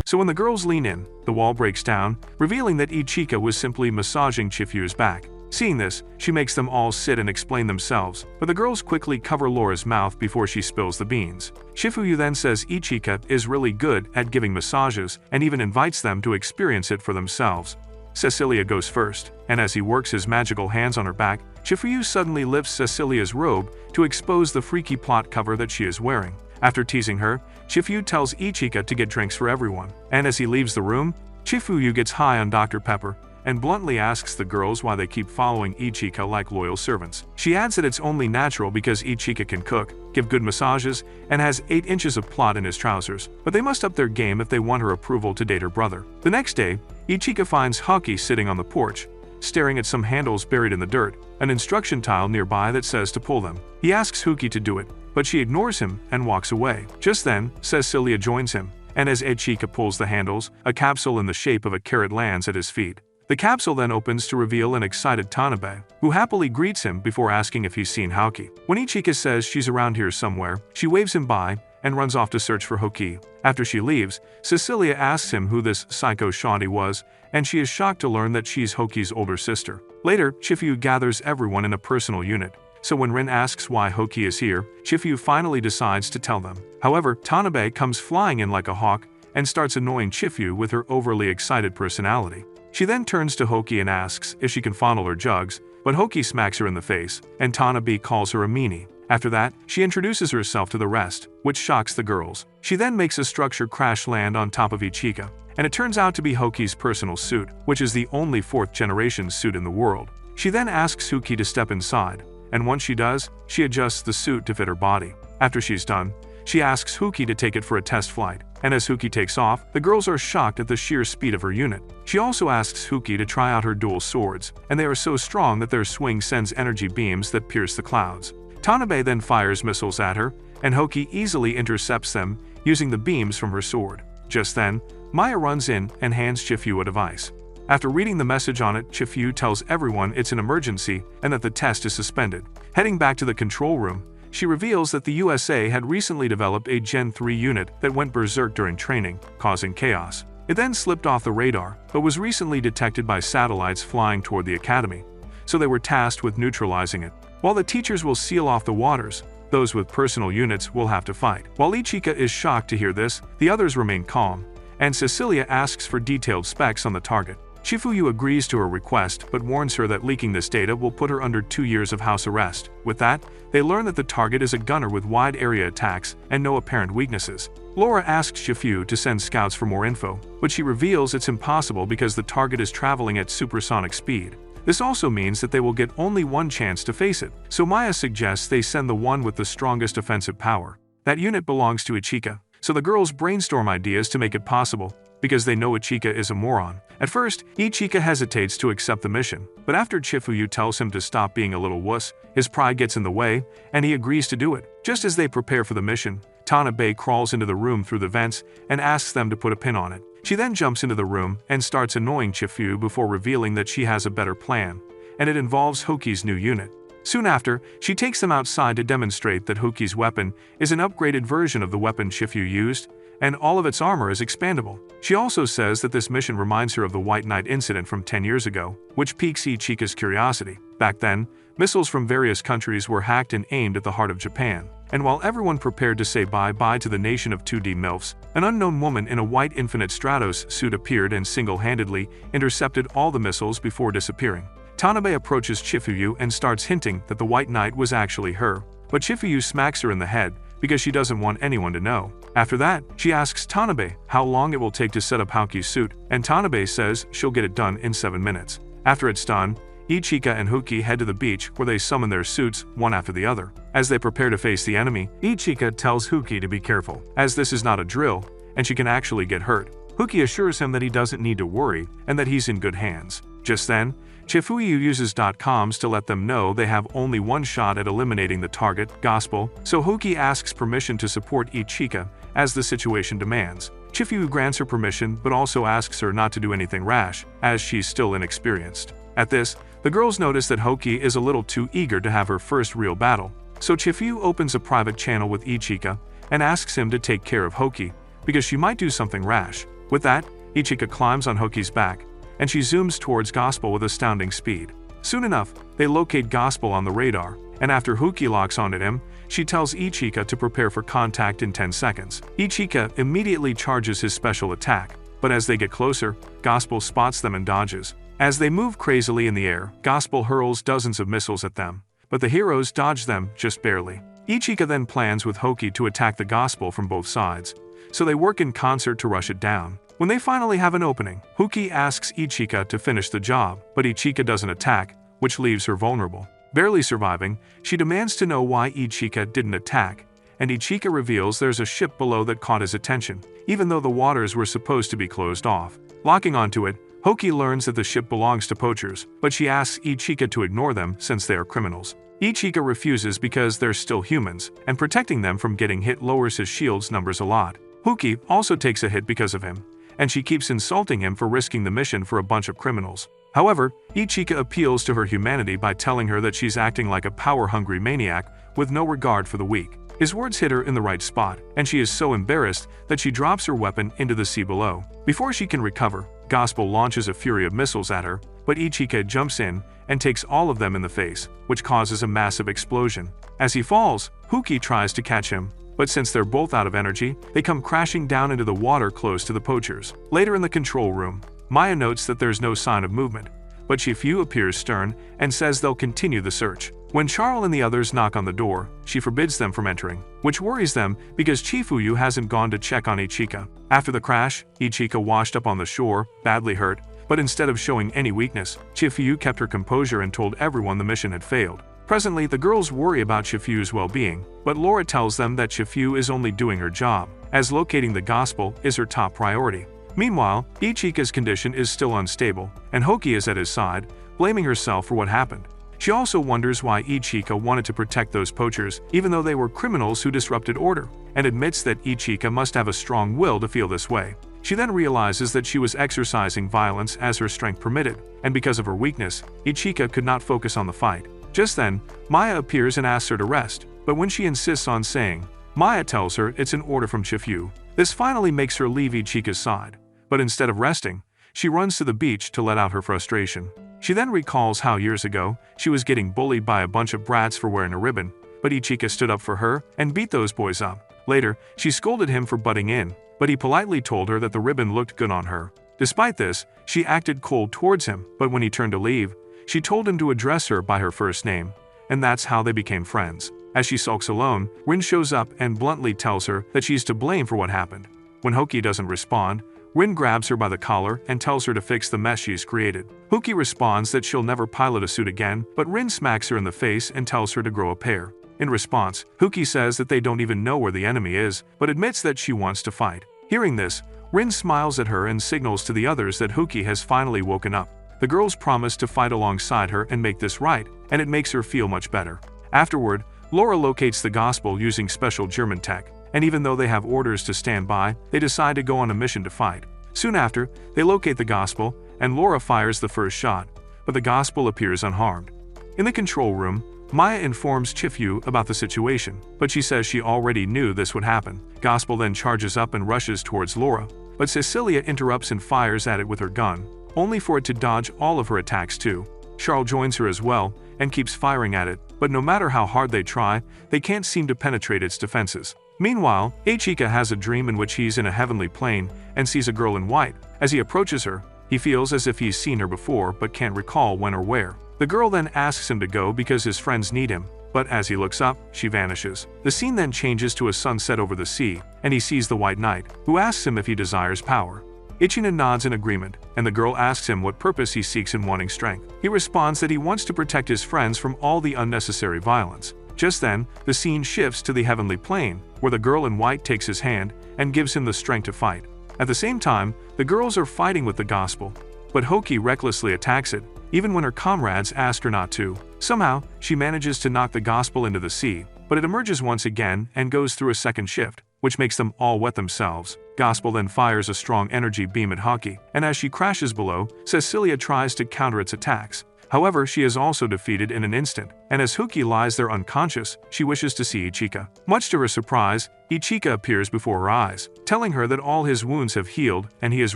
S1: So when the girls lean in, the wall breaks down, revealing that Ichika was simply massaging Chifuyu's back. Seeing this, she makes them all sit and explain themselves, but the girls quickly cover Laura's mouth before she spills the beans. Chifuyu then says Ichika is really good at giving massages and even invites them to experience it for themselves. Cecilia goes first, and as he works his magical hands on her back, Chifuyu suddenly lifts Cecilia's robe to expose the freaky plot cover that she is wearing. After teasing her, Chifuyu tells Ichika to get drinks for everyone, and as he leaves the room, Chifuyu gets high on Dr. Pepper and bluntly asks the girls why they keep following Ichika like loyal servants. She adds that it's only natural because Ichika can cook, give good massages, and has 8 inches of plot in his trousers, but they must up their game if they want her approval to date her brother. The next day, Ichika finds Hoki sitting on the porch, staring at some handles buried in the dirt, an instruction tile nearby that says to pull them. He asks Hoki to do it, but she ignores him and walks away. Just then, Cecilia joins him, and as Ichika pulls the handles, a capsule in the shape of a carrot lands at his feet. The capsule then opens to reveal an excited Tanabe, who happily greets him before asking if he's seen Hoki. When Ichika says she's around here somewhere, she waves him by and runs off to search for Hoki. After she leaves, Cecilia asks him who this psycho Shanti was, and she is shocked to learn that she's Hoki's older sister. Later, Chifuyu gathers everyone in a personal unit, so when Rin asks why Hoki is here, Chifuyu finally decides to tell them. However, Tanabe comes flying in like a hawk and starts annoying Chifuyu with her overly excited personality. She then turns to Hoki and asks if she can fondle her jugs, but Hoki smacks her in the face, and Tanabe calls her a meanie. After that, she introduces herself to the rest, which shocks the girls. She then makes a structure crash land on top of Ichika, and it turns out to be Hoki's personal suit, which is the only 4th-generation suit in the world. She then asks Hoki to step inside, and once she does, she adjusts the suit to fit her body. After she's done, she asks Hoki to take it for a test flight, and as Hoki takes off, the girls are shocked at the sheer speed of her unit. She also asks Hoki to try out her dual swords, and they are so strong that their swing sends energy beams that pierce the clouds. Tanabe then fires missiles at her, and Hoki easily intercepts them using the beams from her sword. Just then, Maya runs in and hands Chifuyu a device. After reading the message on it, Chifuyu tells everyone it's an emergency and that the test is suspended. Heading back to the control room, she reveals that the USA had recently developed a Gen 3 unit that went berserk during training, causing chaos. It then slipped off the radar, but was recently detected by satellites flying toward the academy, so they were tasked with neutralizing it. While the teachers will seal off the waters, those with personal units will have to fight. While Ichika is shocked to hear this, the others remain calm, and Cecilia asks for detailed specs on the target. Chifuyu agrees to her request but warns her that leaking this data will put her under 2 years of house arrest. With that, they learn that the target is a gunner with wide area attacks and no apparent weaknesses. Laura asks Chifuyu to send scouts for more info, but she reveals it's impossible because the target is traveling at supersonic speed. This also means that they will get only one chance to face it, so Maya suggests they send the one with the strongest offensive power. That unit belongs to Ichika, so the girls brainstorm ideas to make it possible, because they know Ichika is a moron. At first, Ichika hesitates to accept the mission, but after Chifuyu tells him to stop being a little wuss, his pride gets in the way, and he agrees to do it. Just as they prepare for the mission, Tanabe crawls into the room through the vents and asks them to put a pin on it. She then jumps into the room and starts annoying Chifuyu before revealing that she has a better plan, and it involves Hoki's new unit. Soon after, she takes them outside to demonstrate that Hoki's weapon is an upgraded version of the weapon Chifuyu used, and all of its armor is expandable. She also says that this mission reminds her of the White Knight incident from 10 years ago, which piques Ichika's curiosity. Back then, missiles from various countries were hacked and aimed at the heart of Japan. And while everyone prepared to say bye-bye to the nation of 2D MILFs, an unknown woman in a white Infinite Stratos suit appeared and single-handedly intercepted all the missiles before disappearing. Tanabe approaches Chifuyu and starts hinting that the White Knight was actually her, but Chifuyu smacks her in the head because she doesn't want anyone to know. After that, she asks Tanabe how long it will take to set up Hoki's suit, and Tanabe says she'll get it done in 7 minutes. After it's done, Ichika and Hoki head to the beach where they summon their suits one after the other. As they prepare to face the enemy, Ichika tells Hoki to be careful, as this is not a drill, and she can actually get hurt. Hoki assures him that he doesn't need to worry and that he's in good hands. Just then, Chifuyu uses .coms to let them know they have only one shot at eliminating the target, Gospel, so Hoki asks permission to support Ichika as the situation demands. Chifuyu grants her permission but also asks her not to do anything rash, as she's still inexperienced. At this, the girls notice that Hoki is a little too eager to have her first real battle, so Chifuyu opens a private channel with Ichika and asks him to take care of Hoki, because she might do something rash. With that, Ichika climbs on Hoki's back, and she zooms towards Gospel with astounding speed. Soon enough, they locate Gospel on the radar, and after Hoki locks onto him, she tells Ichika to prepare for contact in 10 seconds. Ichika immediately charges his special attack, but as they get closer, Gospel spots them and dodges. As they move crazily in the air, Gospel hurls dozens of missiles at them, but the heroes dodge them just barely. Ichika then plans with Hoki to attack the Gospel from both sides, so they work in concert to rush it down. When they finally have an opening, Hoki asks Ichika to finish the job, but Ichika doesn't attack, which leaves her vulnerable. Barely surviving, she demands to know why Ichika didn't attack, and Ichika reveals there's a ship below that caught his attention, even though the waters were supposed to be closed off. Locking onto it, Hoki learns that the ship belongs to poachers, but she asks Ichika to ignore them since they are criminals. Ichika refuses because they're still humans, and protecting them from getting hit lowers his shield's numbers a lot. Hoki also takes a hit because of him, and she keeps insulting him for risking the mission for a bunch of criminals. However, Ichika appeals to her humanity by telling her that she's acting like a power-hungry maniac with no regard for the weak. His words hit her in the right spot, and she is so embarrassed that she drops her weapon into the sea below. Before she can recover, Gospel launches a fury of missiles at her, but Ichika jumps in and takes all of them in the face, which causes a massive explosion. As he falls, Hoki tries to catch him, but since they're both out of energy, they come crashing down into the water close to the poachers. Later in the control room, Maya notes that there's no sign of movement, but Chifuyu appears stern and says they'll continue the search. When Charles and the others knock on the door, she forbids them from entering, which worries them because Chifuyu hasn't gone to check on Ichika. After the crash, Ichika washed up on the shore, badly hurt, but instead of showing any weakness, Chifuyu kept her composure and told everyone the mission had failed. Presently, the girls worry about Chifuyu's well-being, but Laura tells them that Chifuyu is only doing her job, as locating the Gospel is her top priority. Meanwhile, Ichika's condition is still unstable, and Hoki is at his side, blaming herself for what happened. She also wonders why Ichika wanted to protect those poachers even though they were criminals who disrupted order, and admits that Ichika must have a strong will to feel this way. She then realizes that she was exercising violence as her strength permitted, and because of her weakness, Ichika could not focus on the fight. Just then, Maya appears and asks her to rest, but when she insists on saying, Maya tells her it's an order from Chifuyu. This finally makes her leave Ichika's side, but instead of resting, she runs to the beach to let out her frustration. She then recalls how years ago, she was getting bullied by a bunch of brats for wearing a ribbon, but Ichika stood up for her and beat those boys up. Later, she scolded him for butting in, but he politely told her that the ribbon looked good on her. Despite this, she acted cold towards him, but when he turned to leave, she told him to address her by her first name, and that's how they became friends. As she sulks alone, Rin shows up and bluntly tells her that she's to blame for what happened. When Hoki doesn't respond, Rin grabs her by the collar and tells her to fix the mess she's created. Hoki responds that she'll never pilot a suit again, but Rin smacks her in the face and tells her to grow a pair. In response, Hoki says that they don't even know where the enemy is, but admits that she wants to fight. Hearing this, Rin smiles at her and signals to the others that Hoki has finally woken up. The girls promise to fight alongside her and make this right, and it makes her feel much better. Afterward, Laura locates the Gospel using special German tech, and even though they have orders to stand by, they decide to go on a mission to fight. Soon after, they locate the Gospel, and Laura fires the first shot, but the Gospel appears unharmed. In the control room, Maya informs Chifuyu about the situation, but she says she already knew this would happen. Gospel then charges up and rushes towards Laura, but Cecilia interrupts and fires at it with her gun, only for it to dodge all of her attacks too. Charles joins her as well and keeps firing at it, but no matter how hard they try, they can't seem to penetrate its defenses. Meanwhile, Ichika has a dream in which he's in a heavenly plane and sees a girl in white. As he approaches her, he feels as if he's seen her before but can't recall when or where. The girl then asks him to go because his friends need him, but as he looks up, she vanishes. The scene then changes to a sunset over the sea, and he sees the White Knight, who asks him if he desires power. Ichika nods in agreement, and the girl asks him what purpose he seeks in wanting strength. He responds that he wants to protect his friends from all the unnecessary violence. Just then, the scene shifts to the heavenly plane, where the girl in white takes his hand and gives him the strength to fight. At the same time, the girls are fighting with the Gospel, but Hoki recklessly attacks it, even when her comrades ask her not to. Somehow, she manages to knock the gospel into the sea, but it emerges once again and goes through a second shift, which makes them all wet themselves. Gospel then fires a strong energy beam at Hoki, and as she crashes below, Cecilia tries to counter its attacks. However, she is also defeated in an instant, and as Hoki lies there unconscious, she wishes to see Ichika. Much to her surprise, Ichika appears before her eyes, telling her that all his wounds have healed and he is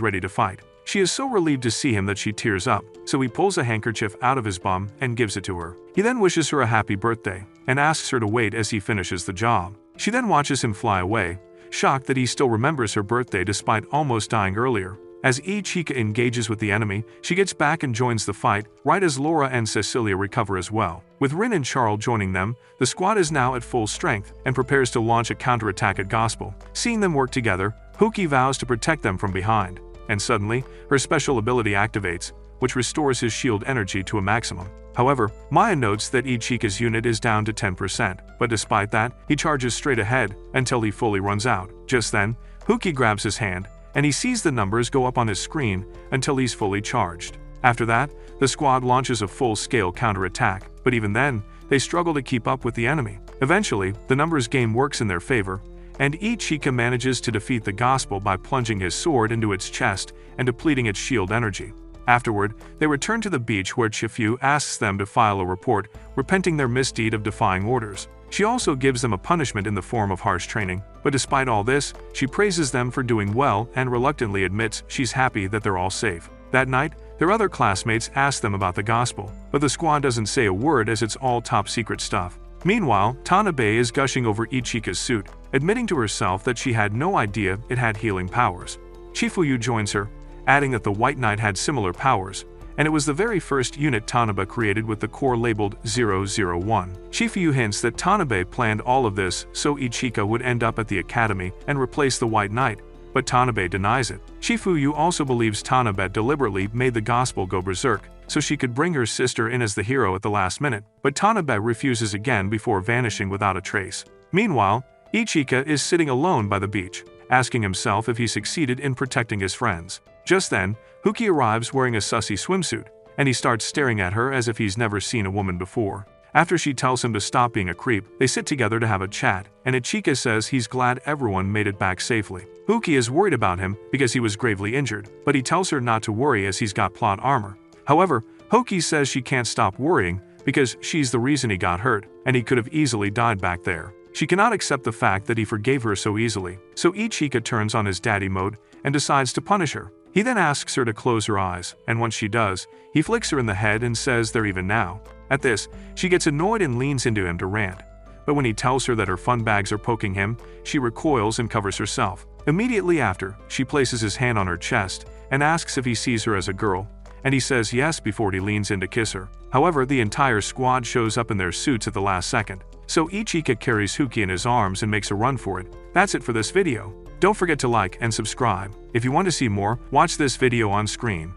S1: ready to fight. She is so relieved to see him that she tears up, so he pulls a handkerchief out of his bum and gives it to her. He then wishes her a happy birthday, and asks her to wait as he finishes the job. She then watches him fly away, shocked that he still remembers her birthday despite almost dying earlier. As Ichika engages with the enemy, she gets back and joins the fight, right as Laura and Cecilia recover as well. With Rin and Charles joining them, the squad is now at full strength and prepares to launch a counterattack at Gospel. Seeing them work together, Hoki vows to protect them from behind, and suddenly, her special ability activates, which restores his shield energy to a maximum. However, Maya notes that Ichika's unit is down to 10%, but despite that, he charges straight ahead until he fully runs out. Just then, Hoki grabs his hand, and he sees the numbers go up on his screen until he's fully charged. After that, the squad launches a full-scale counterattack, but even then, they struggle to keep up with the enemy. Eventually, the numbers game works in their favor, and Ichika manages to defeat the Gospel by plunging his sword into its chest and depleting its shield energy. Afterward, they return to the beach where Chifu asks them to file a report, repenting their misdeed of defying orders. She also gives them a punishment in the form of harsh training, but despite all this, she praises them for doing well and reluctantly admits she's happy that they're all safe. That night, their other classmates ask them about the Gospel, but the squad doesn't say a word as it's all top-secret stuff. Meanwhile, Tanabe is gushing over Ichika's suit, admitting to herself that she had no idea it had healing powers. Chifuyu joins her, adding that the White Knight had similar powers, and it was the very first unit Tanabe created with the core labeled 001. Chifuyu hints that Tanabe planned all of this so Ichika would end up at the academy and replace the White Knight, but Tanabe denies it. Chifuyu also believes Tanabe deliberately made the Gospel go berserk, so she could bring her sister in as the hero at the last minute, but Tanabe refuses again before vanishing without a trace. Meanwhile, Ichika is sitting alone by the beach, asking himself if he succeeded in protecting his friends. Just then, Hoki arrives wearing a sussy swimsuit, and he starts staring at her as if he's never seen a woman before. After she tells him to stop being a creep, they sit together to have a chat, and Ichika says he's glad everyone made it back safely. Hoki is worried about him because he was gravely injured, but he tells her not to worry as he's got plot armor. However, Hoki says she can't stop worrying because she's the reason he got hurt, and he could have easily died back there. She cannot accept the fact that he forgave her so easily, so Ichika turns on his daddy mode and decides to punish her. He then asks her to close her eyes, and once she does, he flicks her in the head and says they're even now. At this, she gets annoyed and leans into him to rant, but when he tells her that her fun bags are poking him, she recoils and covers herself. Immediately after, she places his hand on her chest and asks if he sees her as a girl, and he says yes before he leans in to kiss her. However, the entire squad shows up in their suits at the last second, so Ichika carries Hoki in his arms and makes a run for it. That's it for this video. Don't forget to like and subscribe. If you want to see more, watch this video on screen.